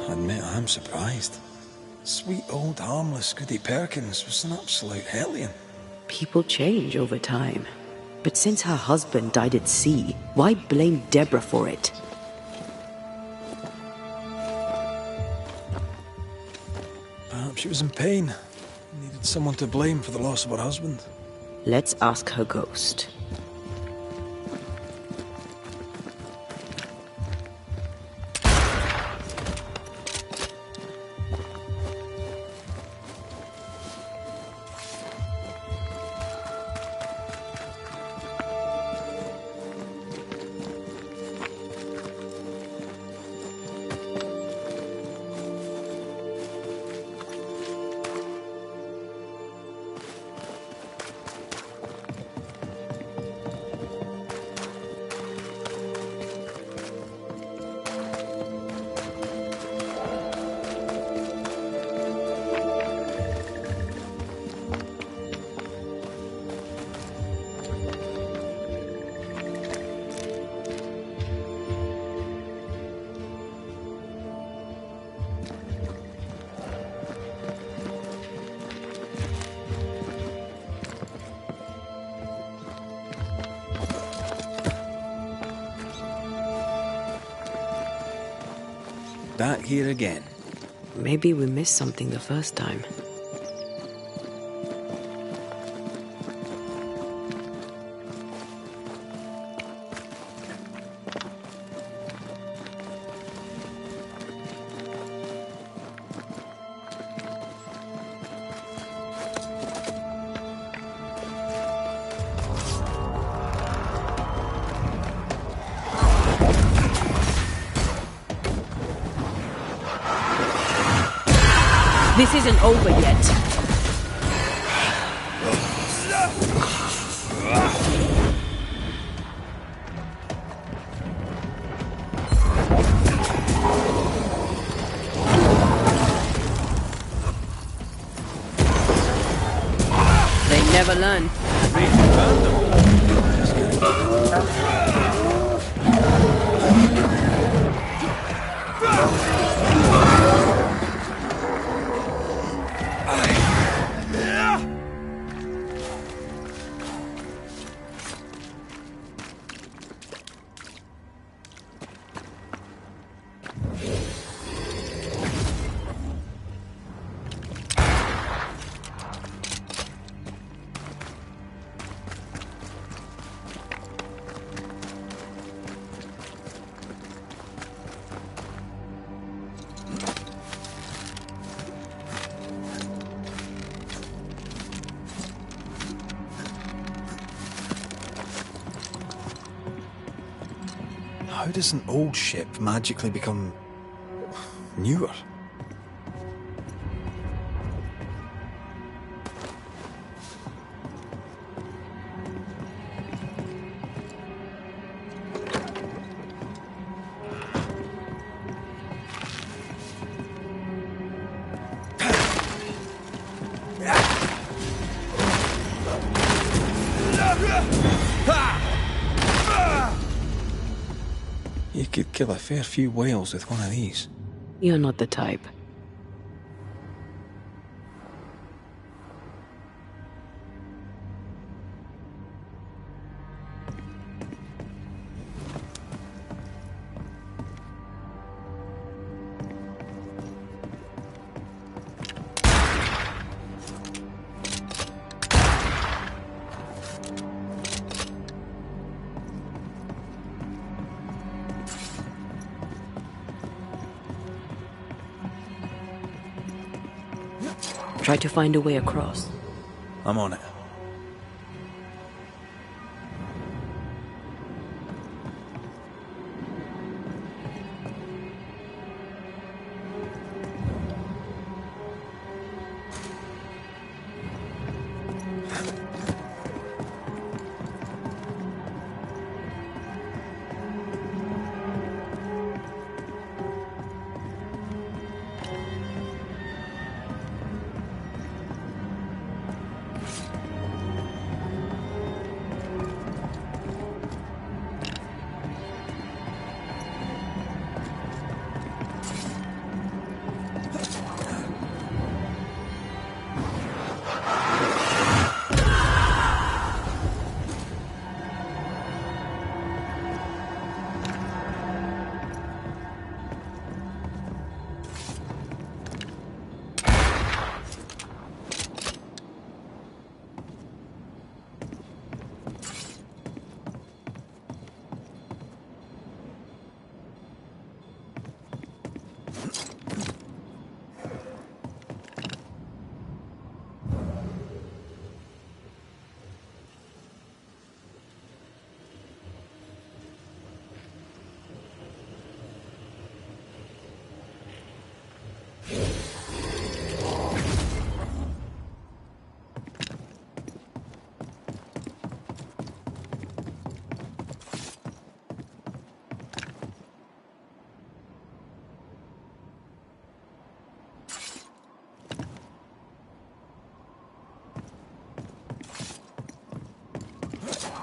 I admit I'm surprised. Sweet old harmless Goody Perkins was an absolute hellion. People change over time. But since her husband died at sea, why blame Deborah for it? Perhaps she was in pain. Needed someone to blame for the loss of her husband. Let's ask her ghost. back here again. Maybe we missed something the first time. This isn't over yet. They never learn. How does an old ship magically become newer? You could kill a fair few whales with one of these. You're not the type. Try to find a way across. I'm on it.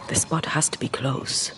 The spot has to be close.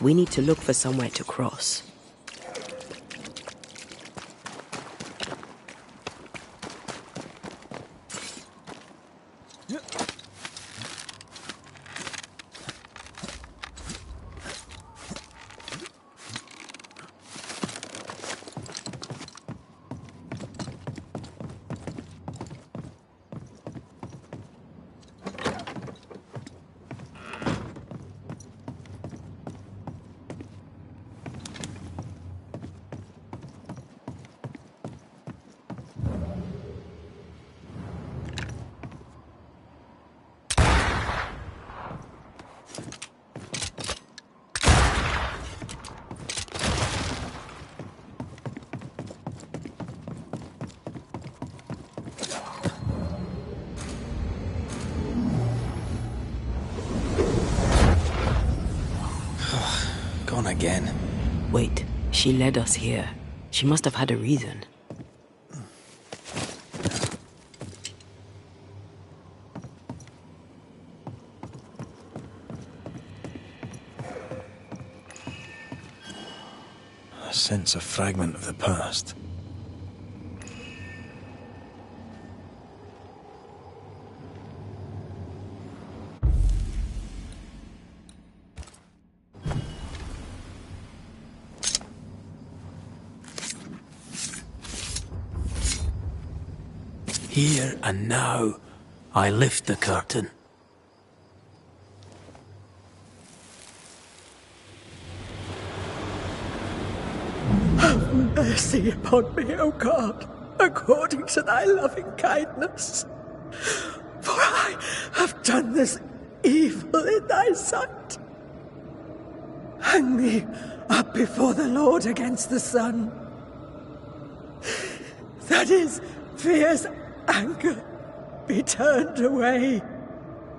We need to look for somewhere to cross. Gone again. Wait, she led us here. She must have had a reason. I sense a fragment of the past. Here and now, I lift the curtain. Have mercy upon me, O God, according to thy loving kindness. For I have done this evil in thy sight. Hang me up before the Lord against the sun. That is, fierce anger be turned away.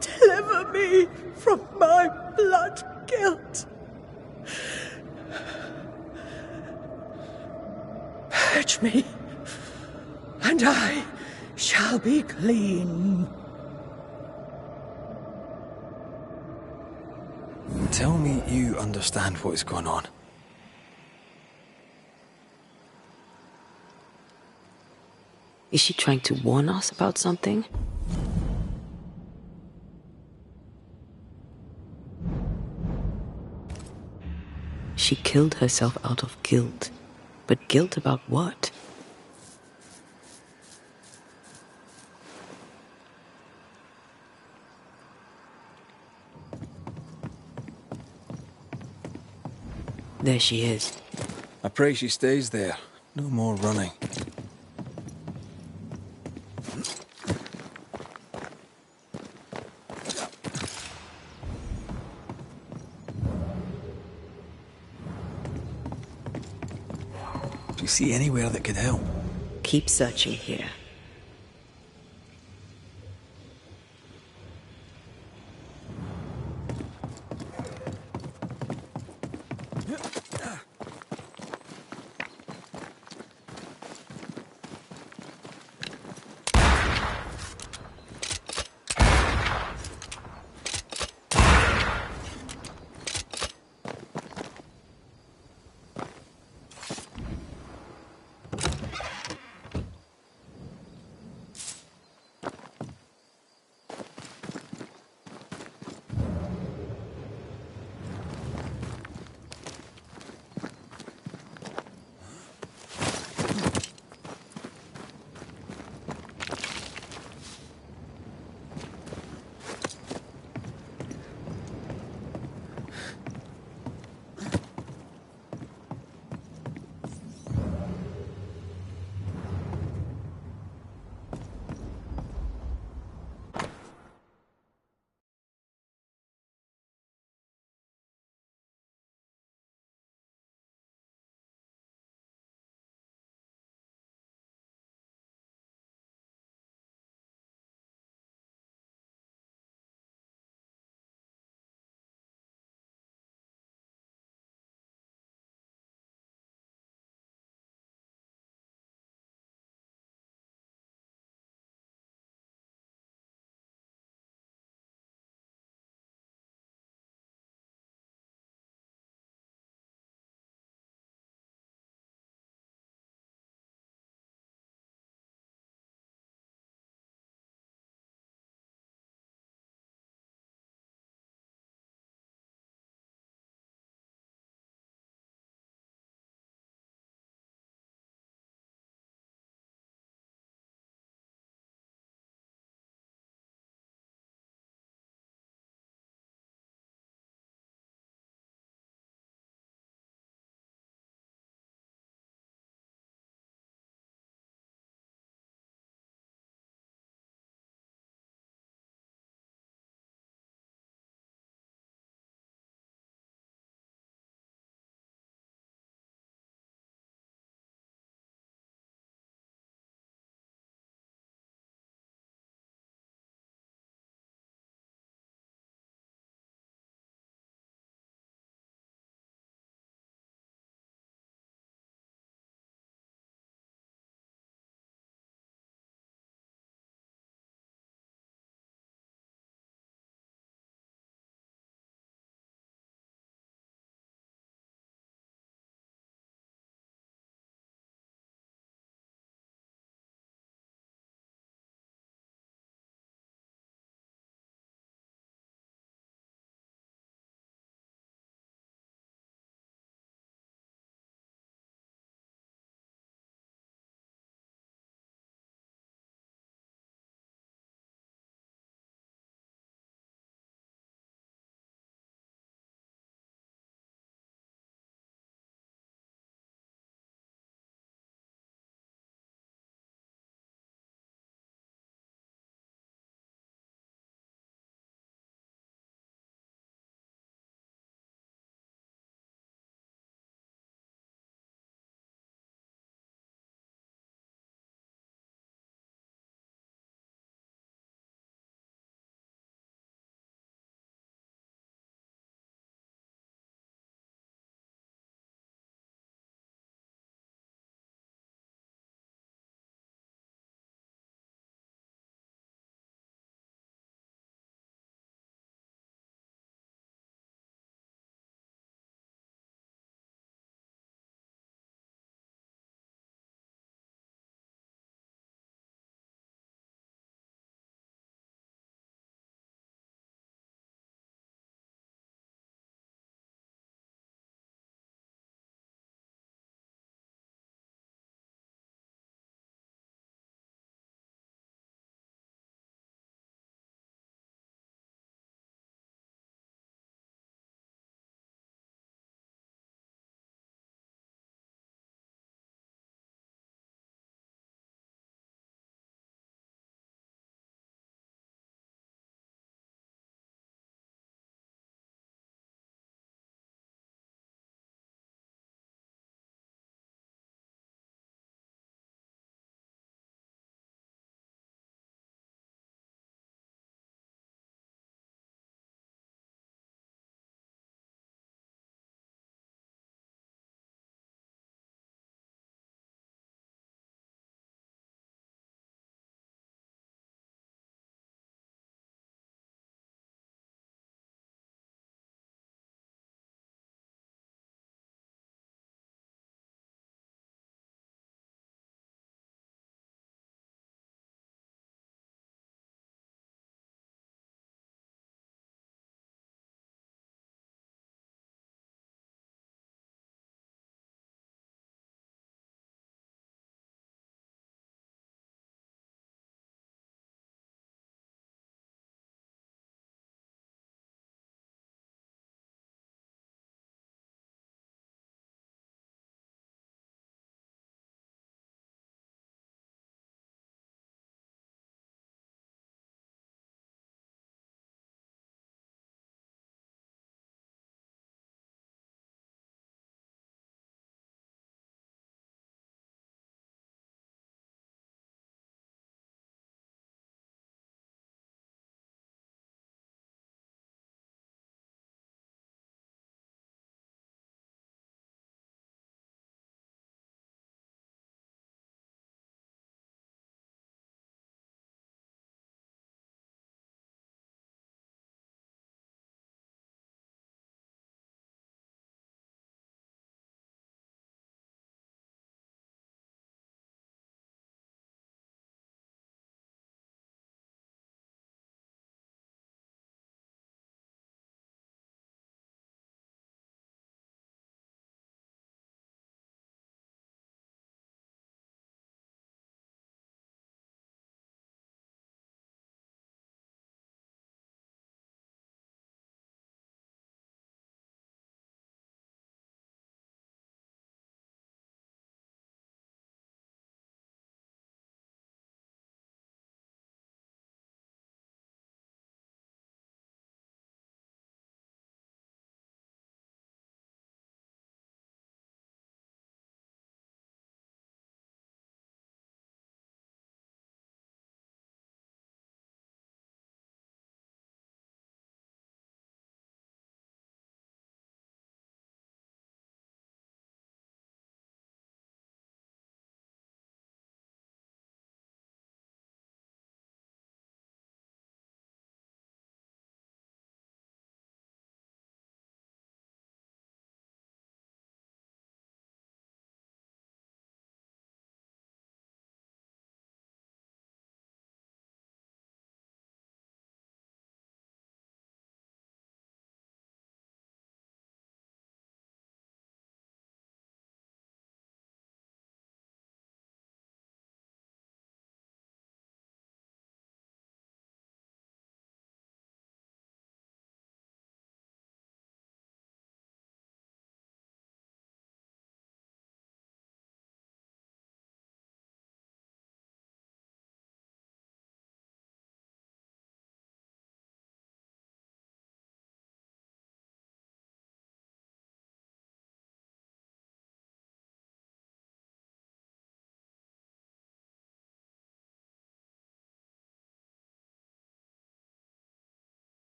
Deliver me from my blood guilt. Purge me, and I shall be clean. Tell me you understand what is going on. Is she trying to warn us about something? She killed herself out of guilt. But guilt about what? There she is. I pray she stays there. No more running. Do you see anywhere that could help? Keep searching here.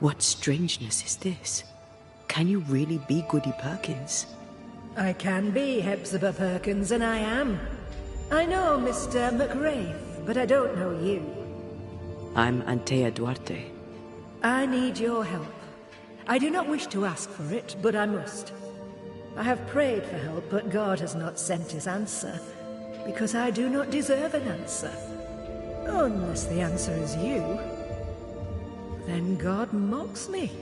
What strangeness is this? Can you really be Goody Perkins? I can be Hepzibah Perkins, and I am. I know Mr. McWraith, but I don't know you. I'm Antea Duarte. I need your help. I do not wish to ask for it, but I must. I have prayed for help, but God has not sent his answer, because I do not deserve an answer. Unless the answer is you. Then God mocks me.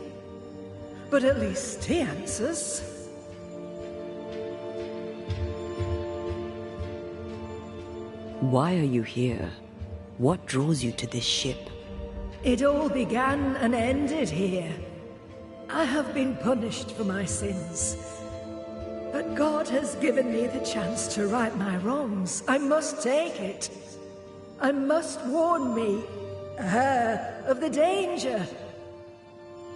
But at least he answers. Why are you here? What draws you to this ship? It all began and ended here. I have been punished for my sins. But God has given me the chance to right my wrongs. I must take it. I must warn me, her, of the danger.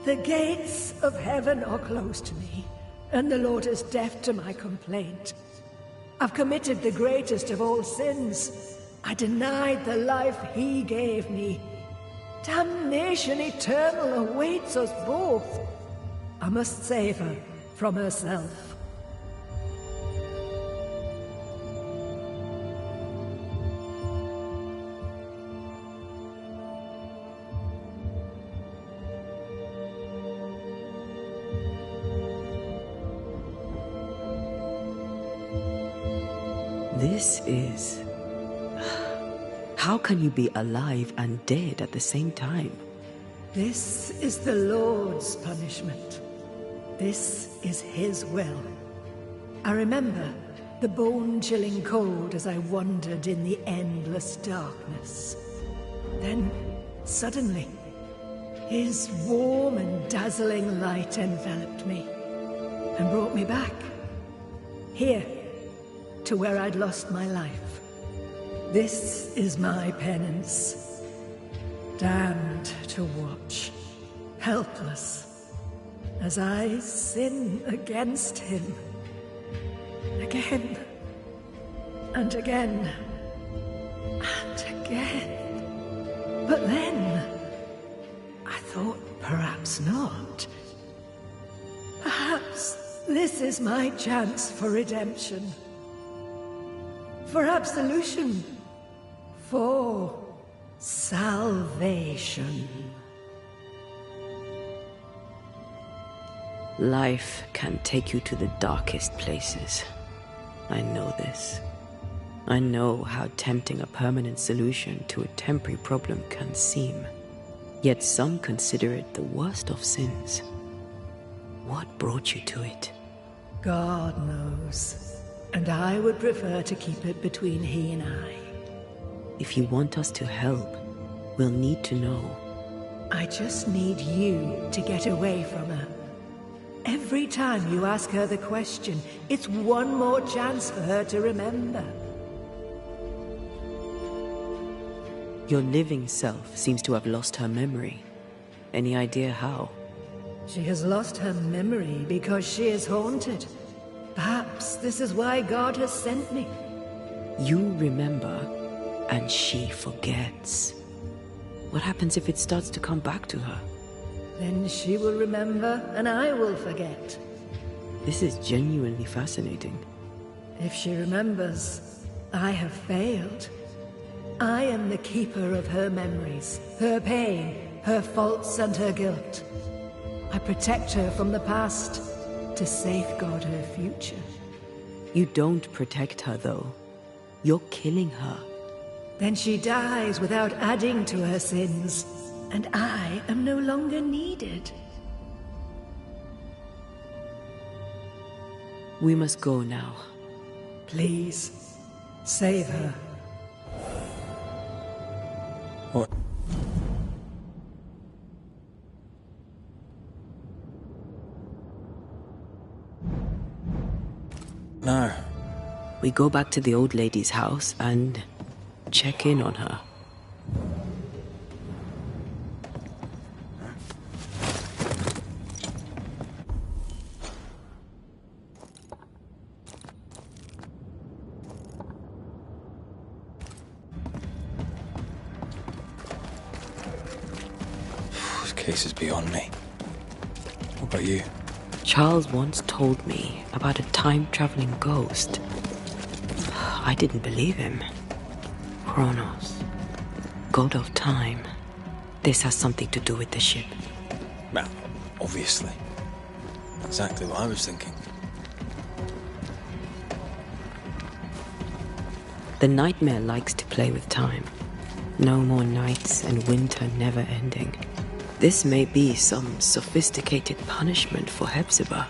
The gates of heaven are closed to me, and the Lord is deaf to my complaint. I've committed the greatest of all sins. I denied the life he gave me. Damnation eternal awaits us both. I must save her from herself. This is... How can you be alive and dead at the same time? This is the Lord's punishment. This is his will. I remember the bone-chilling cold as I wandered in the endless darkness. Then, suddenly, his warm and dazzling light enveloped me and brought me back. Here, to where I'd lost my life. This is my penance. Damned to watch, helpless, as I sin against him. Again, and again, and again. But then, I thought perhaps not. Perhaps this is my chance for redemption. For absolution. For salvation. Life can take you to the darkest places. I know this. I know how tempting a permanent solution to a temporary problem can seem. Yet some consider it the worst of sins. What brought you to it? God knows. And I would prefer to keep it between he and I. If you want us to help, we'll need to know. I just need you to get away from her. Every time you ask her the question, it's one more chance for her to remember. Your living self seems to have lost her memory. Any idea how? She has lost her memory because she is haunted. Perhaps this is why God has sent me. You remember, and she forgets. What happens if it starts to come back to her? Then she will remember, and I will forget. This is genuinely fascinating. If she remembers, I have failed. I am the keeper of her memories, her pain, her faults and her guilt. I protect her from the past to safeguard her future. You don't protect her, though. You're killing her. Then she dies without adding to her sins, and I am no longer needed. We must go now. Please, save her. What? No. We go back to the old lady's house and check in on her. This case is beyond me. What about you? Charles once told me about a time-traveling ghost. I didn't believe him. Kronos, god of time. This has something to do with the ship. Well, obviously. Exactly what I was thinking. The nightmare likes to play with time. No more nights and winter never ending. This may be some sophisticated punishment for Hepzibah.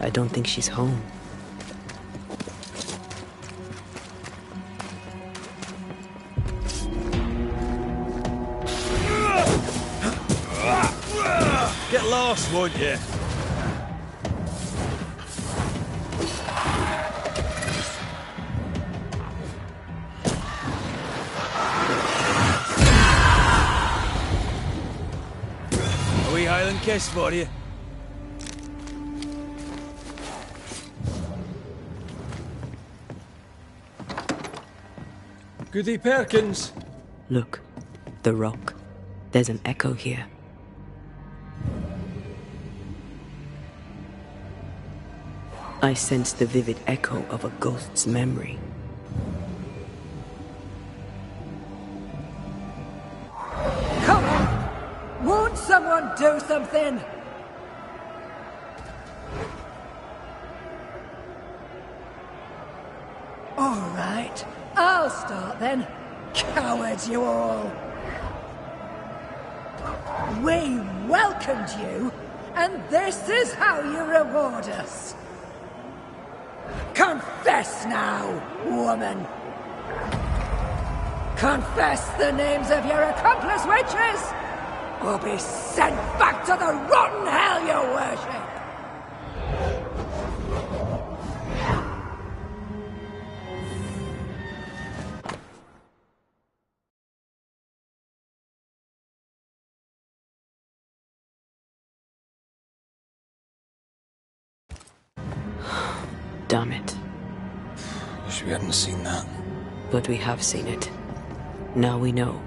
I don't think she's home. Get lost, won't you? A wee Highland kiss for you. Goody Perkins. Look, the rock. There's an echo here. I sense the vivid echo of a ghost's memory. Come on! Won't someone do something? All right, I'll start then. Cowards you all! We welcomed you, and this is how you reward us. Confess now, woman! Confess the names of your accomplice witches, or be sent back to the rotten hell you worship! Damn it. Wish we hadn't seen that. But we have seen it. Now we know.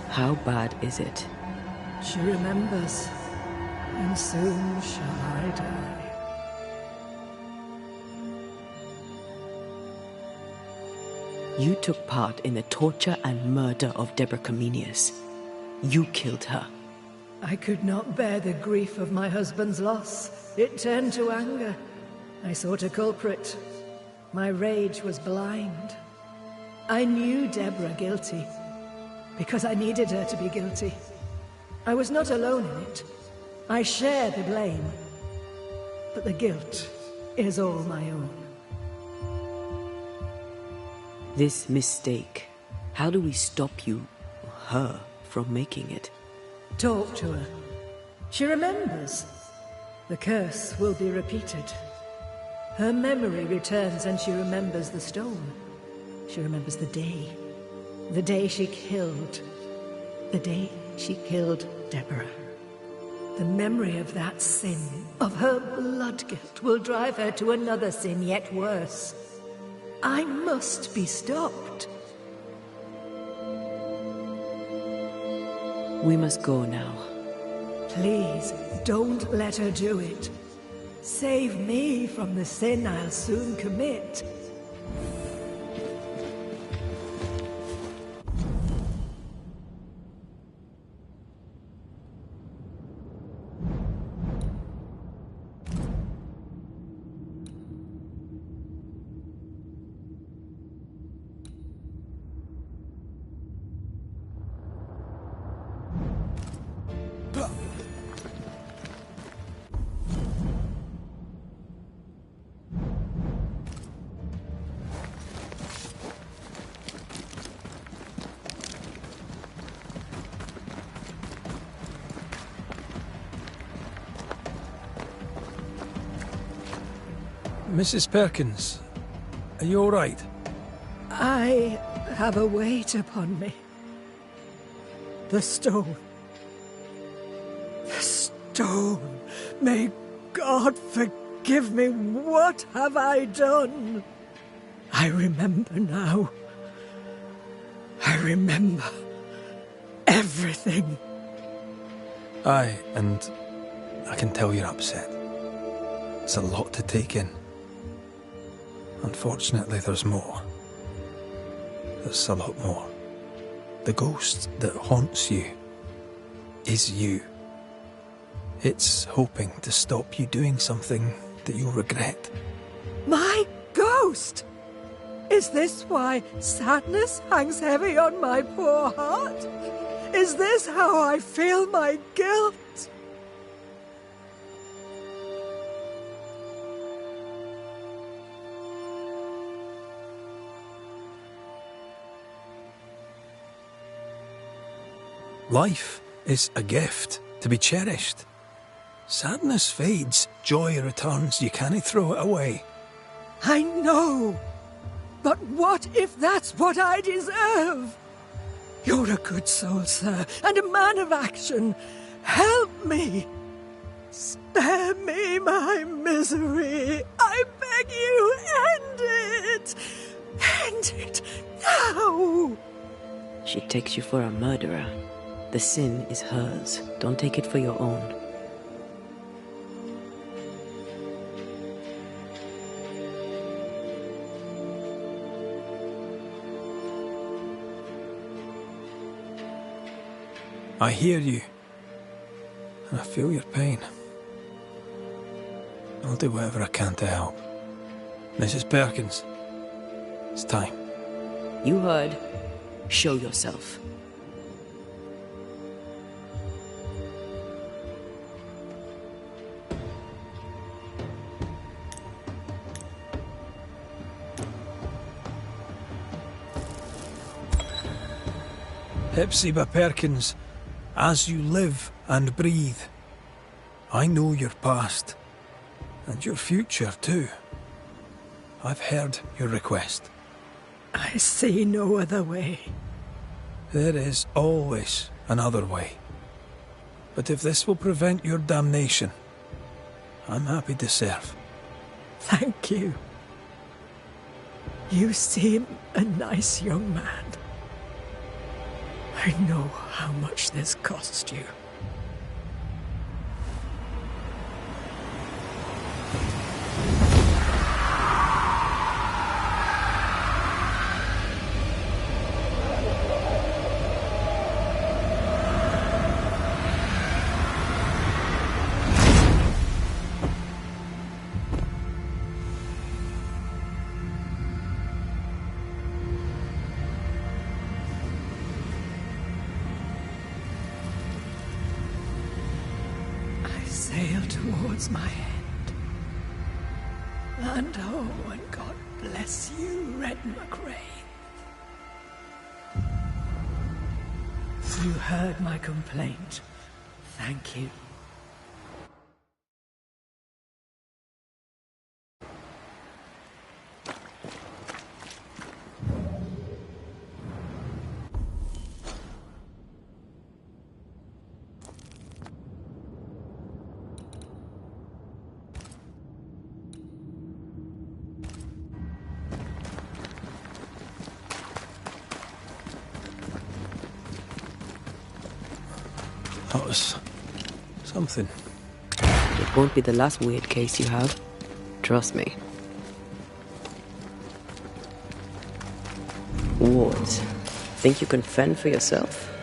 How bad is it? She remembers, and soon shall I die. You took part in the torture and murder of Deborah Comenius. You killed her. I could not bear the grief of my husband's loss. It turned to anger. I sought a culprit. My rage was blind. I knew Deborah guilty, because I needed her to be guilty. I was not alone in it. I share the blame, but the guilt is all my own. This mistake, how do we stop you, her, from making it? Talk to her. She remembers. The curse will be repeated. Her memory returns and she remembers the stone. She remembers the day she killed. The day she killed Deborah. The memory of that sin, of her blood guilt, will drive her to another sin yet worse. I must be stopped. We must go now. Please, don't let her do it. Save me from the sin I'll soon commit. Mrs. Perkins, are you all right? I have a weight upon me. The stone. The stone. May God forgive me. What have I done? I remember now. I remember everything. Aye, and I can tell you're upset. It's a lot to take in. Unfortunately, there's more. There's a lot more. The ghost that haunts you is you. It's hoping to stop you doing something that you'll regret. My ghost! Is this why sadness hangs heavy on my poor heart? Is this how I feel my guilt? Life is a gift to be cherished. Sadness fades, joy returns, you can't throw it away. I know, but what if that's what I deserve? You're a good soul, sir, and a man of action. Help me. Spare me my misery. I beg you, end it. End it now. She takes you for a murderer. The sin is hers. Don't take it for your own. I hear you, and I feel your pain. I'll do whatever I can to help. Mrs. Perkins, it's time. You heard. Show yourself. Hepzibah Perkins, as you live and breathe, I know your past, and your future too. I've heard your request. I see no other way. There is always another way. But if this will prevent your damnation, I'm happy to serve. Thank you. You seem a nice young man. I know how much this cost you. Sail towards my end. Land ho, and God bless you, Red McRae. You heard my complaint. Thank you. That was something. It won't be the last weird case you have. Trust me. Wards. Think you can fend for yourself?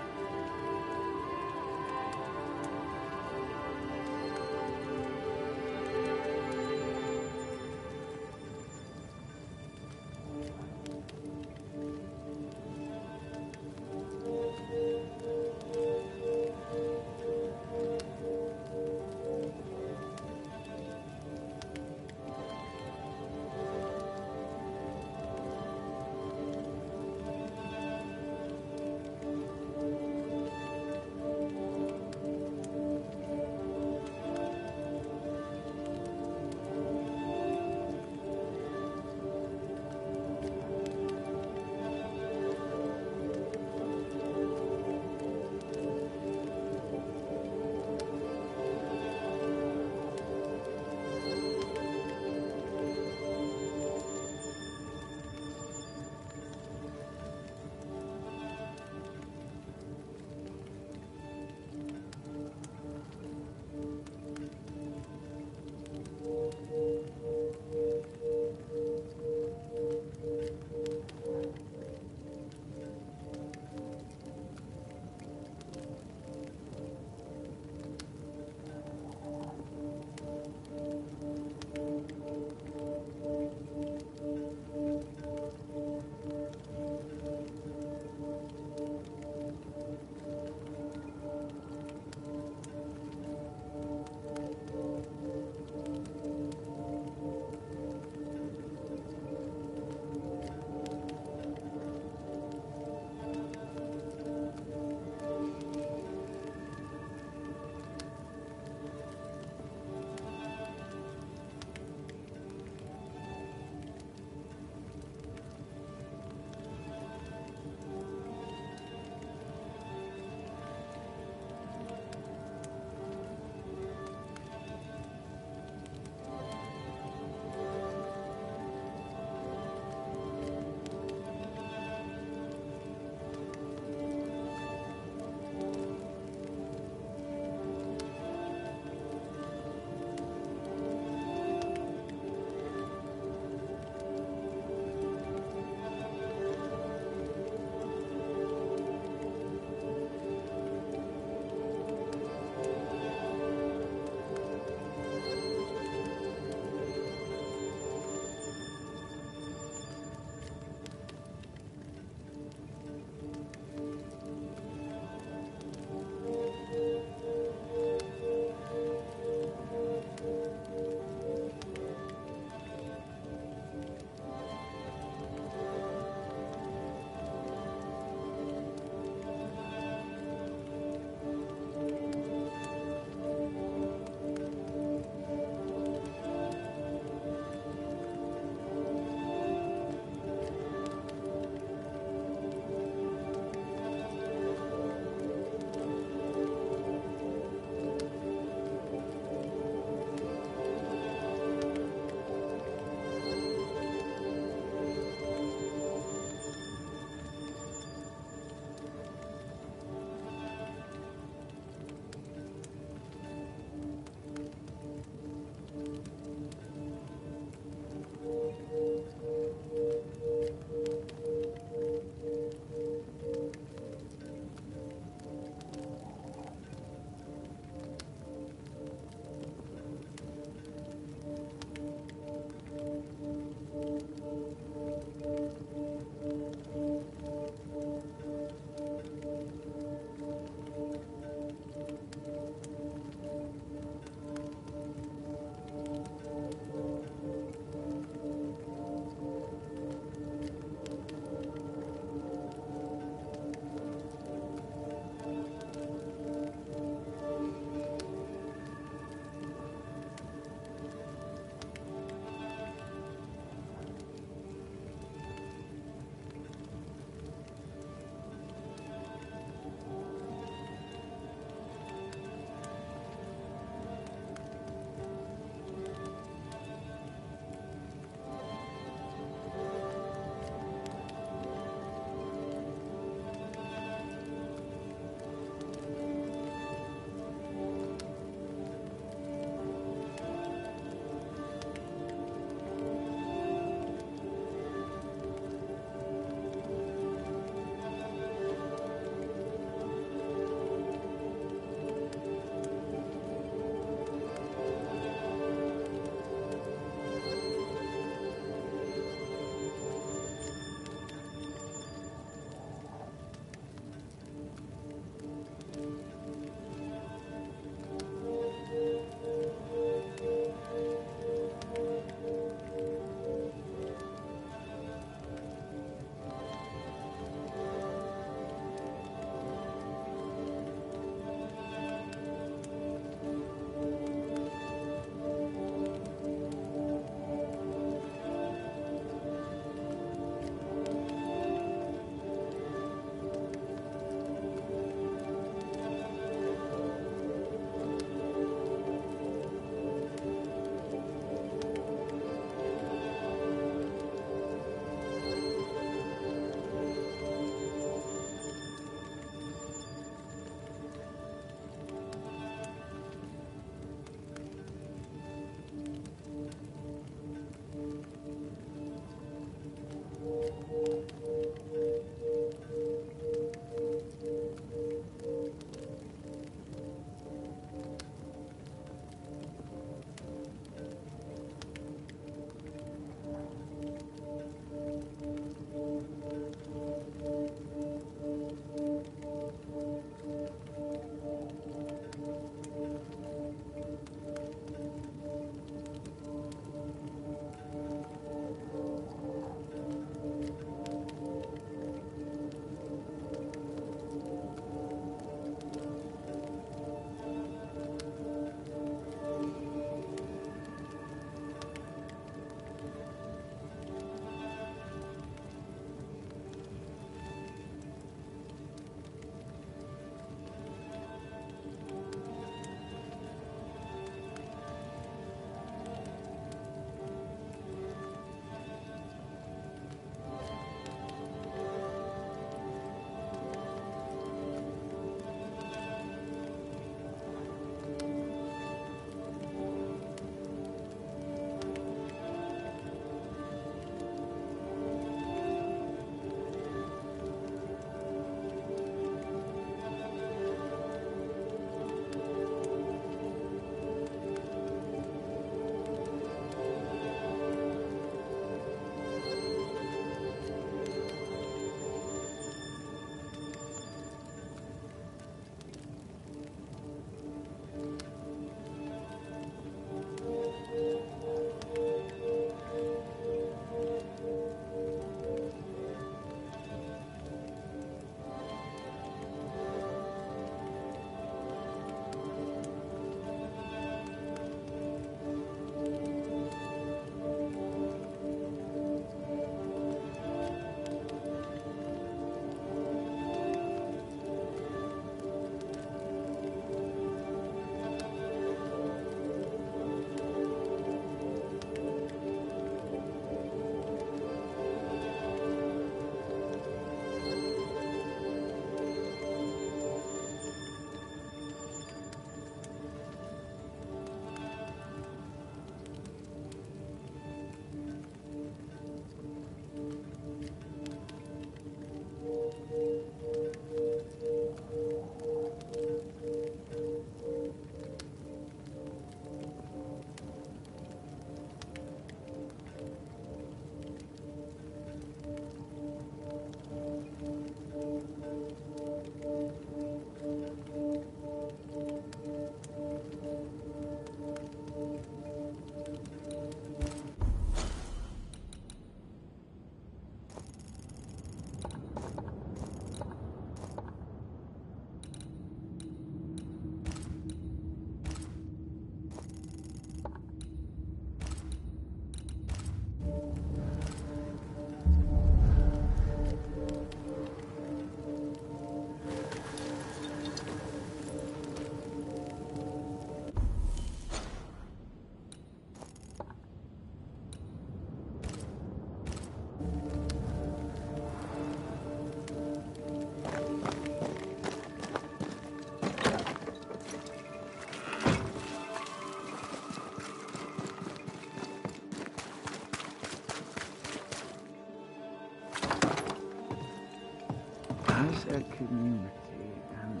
a community and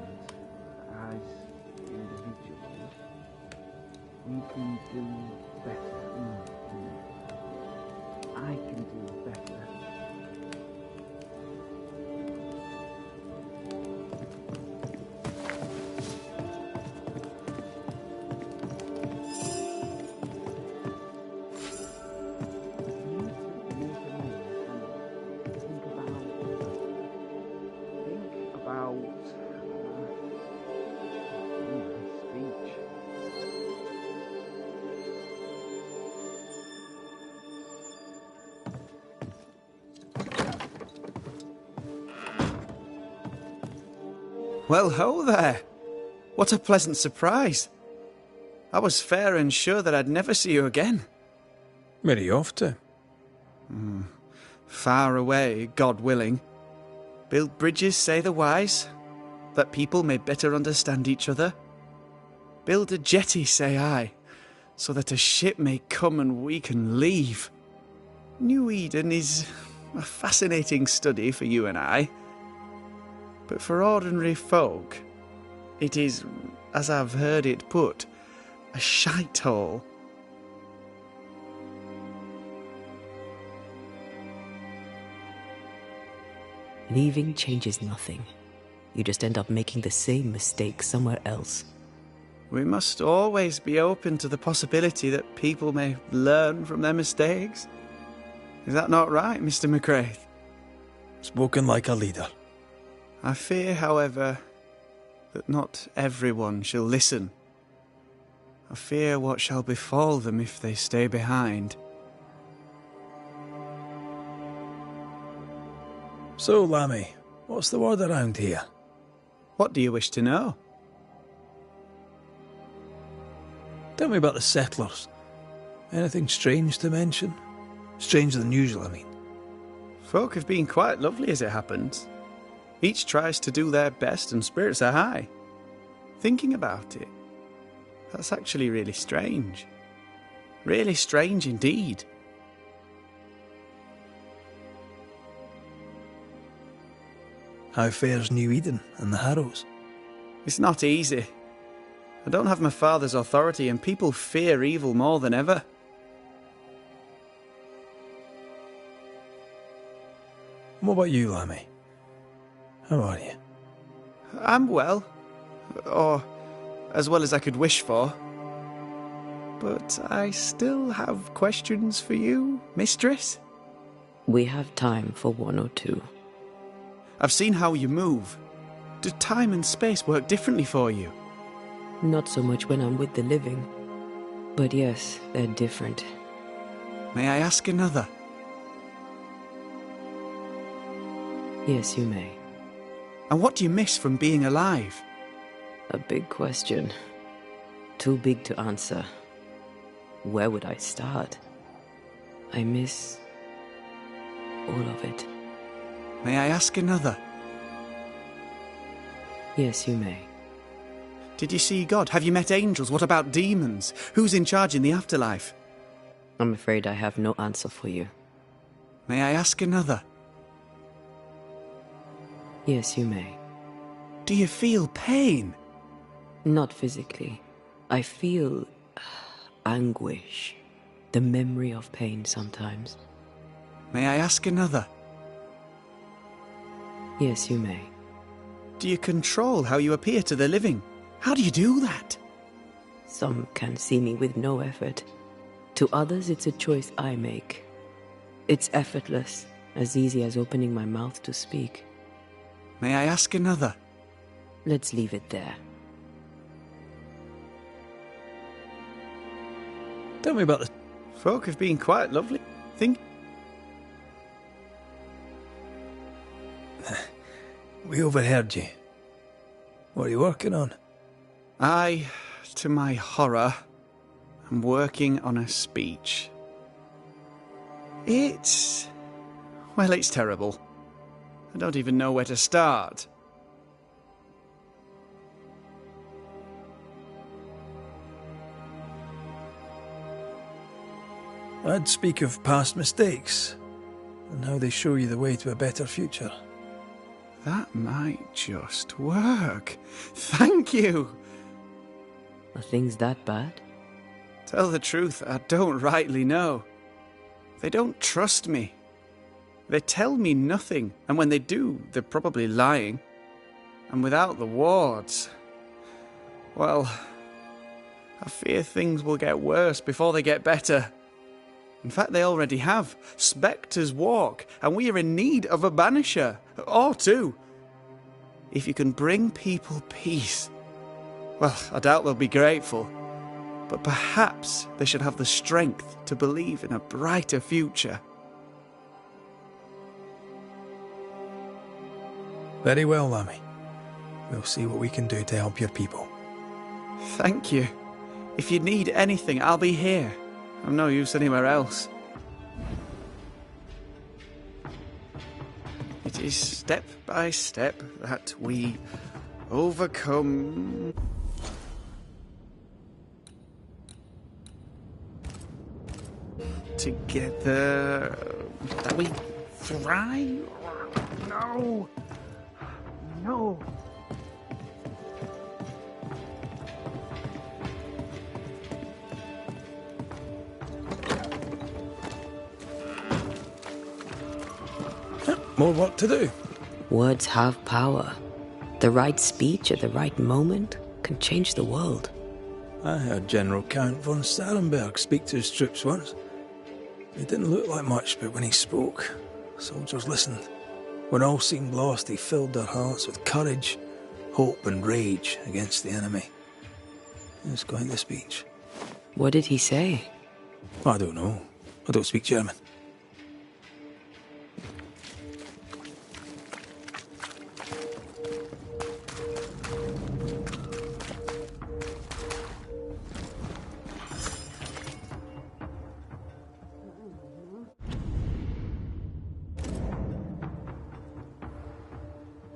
as individuals, we can do better. I can do better. Well, ho there! What a pleasant surprise. I was fair and sure that I'd never see you again. Where are you off to? Far away, God willing. Build bridges, say the wise, that people may better understand each other. Build a jetty, say I, so that a ship may come and we can leave. New Eden is a fascinating study for you and I. But for ordinary folk, it is, as I've heard it put, a shite hole. Leaving changes nothing. You just end up making the same mistake somewhere else. We must always be open to the possibility that people may learn from their mistakes. Is that not right, Mr. McCraith? Spoken like a leader. I fear, however, that not everyone shall listen. I fear what shall befall them if they stay behind. So, Lammy, what's the word around here? What do you wish to know? Tell me about the settlers. Anything strange to mention? Stranger than usual, I mean. Folk have been quite lovely as it happens. Each tries to do their best and spirits are high. Thinking about it, that's actually really strange. Really strange indeed. How fares New Eden and the Harrows? It's not easy. I don't have my father's authority and people fear evil more than ever. What about you, Lammy? How are you? I'm well. Or as well as I could wish for. But I still have questions for you, mistress. We have time for one or two. I've seen how you move. Do time and space work differently for you? Not so much when I'm with the living. But yes, they're different. May I ask another? Yes, you may. And what do you miss from being alive? A big question. Too big to answer. Where would I start? I miss all of it. May I ask another? Yes, you may. Did you see God? Have you met angels? What about demons? Who's in charge in the afterlife? I'm afraid I have no answer for you. May I ask another? Yes, you may. Do you feel pain? Not physically. I feel anguish. The memory of pain sometimes. May I ask another? Yes, you may. Do you control how you appear to the living? How do you do that? Some can see me with no effort. To others, it's a choice I make. It's effortless, as easy as opening my mouth to speak. May I ask another? Let's leave it there. Tell me about the... Folk have been quite lovely. We overheard you. What are you working on? I, to my horror, am working on a speech. It's terrible. I don't even know where to start. I'd speak of past mistakes and how they show you the way to a better future. That might just work. Thank you! Are things that bad? Tell the truth, I don't rightly know. They don't trust me. They tell me nothing, and when they do, they're probably lying. And without the wards, well, I fear things will get worse before they get better. In fact, they already have. Spectres walk, and we are in need of a banisher, or two. If you can bring people peace, well, I doubt they'll be grateful. But perhaps they should have the strength to believe in a brighter future. Very well, Lammy. We'll see what we can do to help your people. Thank you. If you need anything, I'll be here. I'm no use anywhere else. It is step by step that we overcome. Together, that we thrive. No. No. More work to do. Words have power. The right speech at the right moment can change the world. I heard General Count von Starenberg speak to his troops once. It didn't look like much, but when he spoke, soldiers listened. When all seemed lost, he filled their hearts with courage, hope and rage against the enemy. It was quite the speech. What did he say? I don't know. I don't speak German.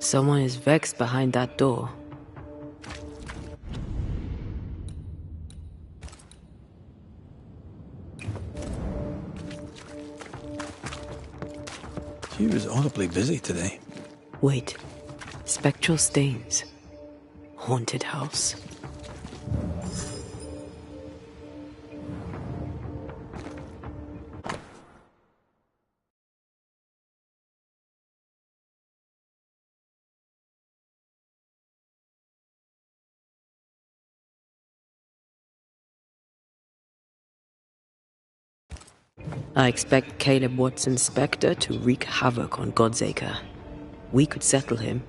Someone is vexed behind that door. She was audibly busy today. Wait. Spectral stains. Haunted house. I expect Caleb Watson's Spectre to wreak havoc on Godsacre. We could settle him.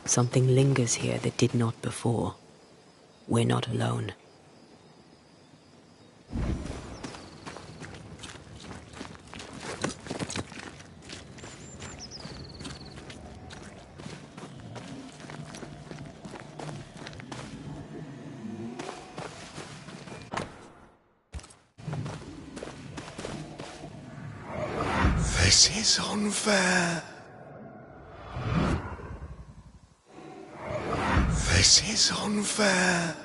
Something lingers here that did not before. We're not alone. This is unfair. This is unfair.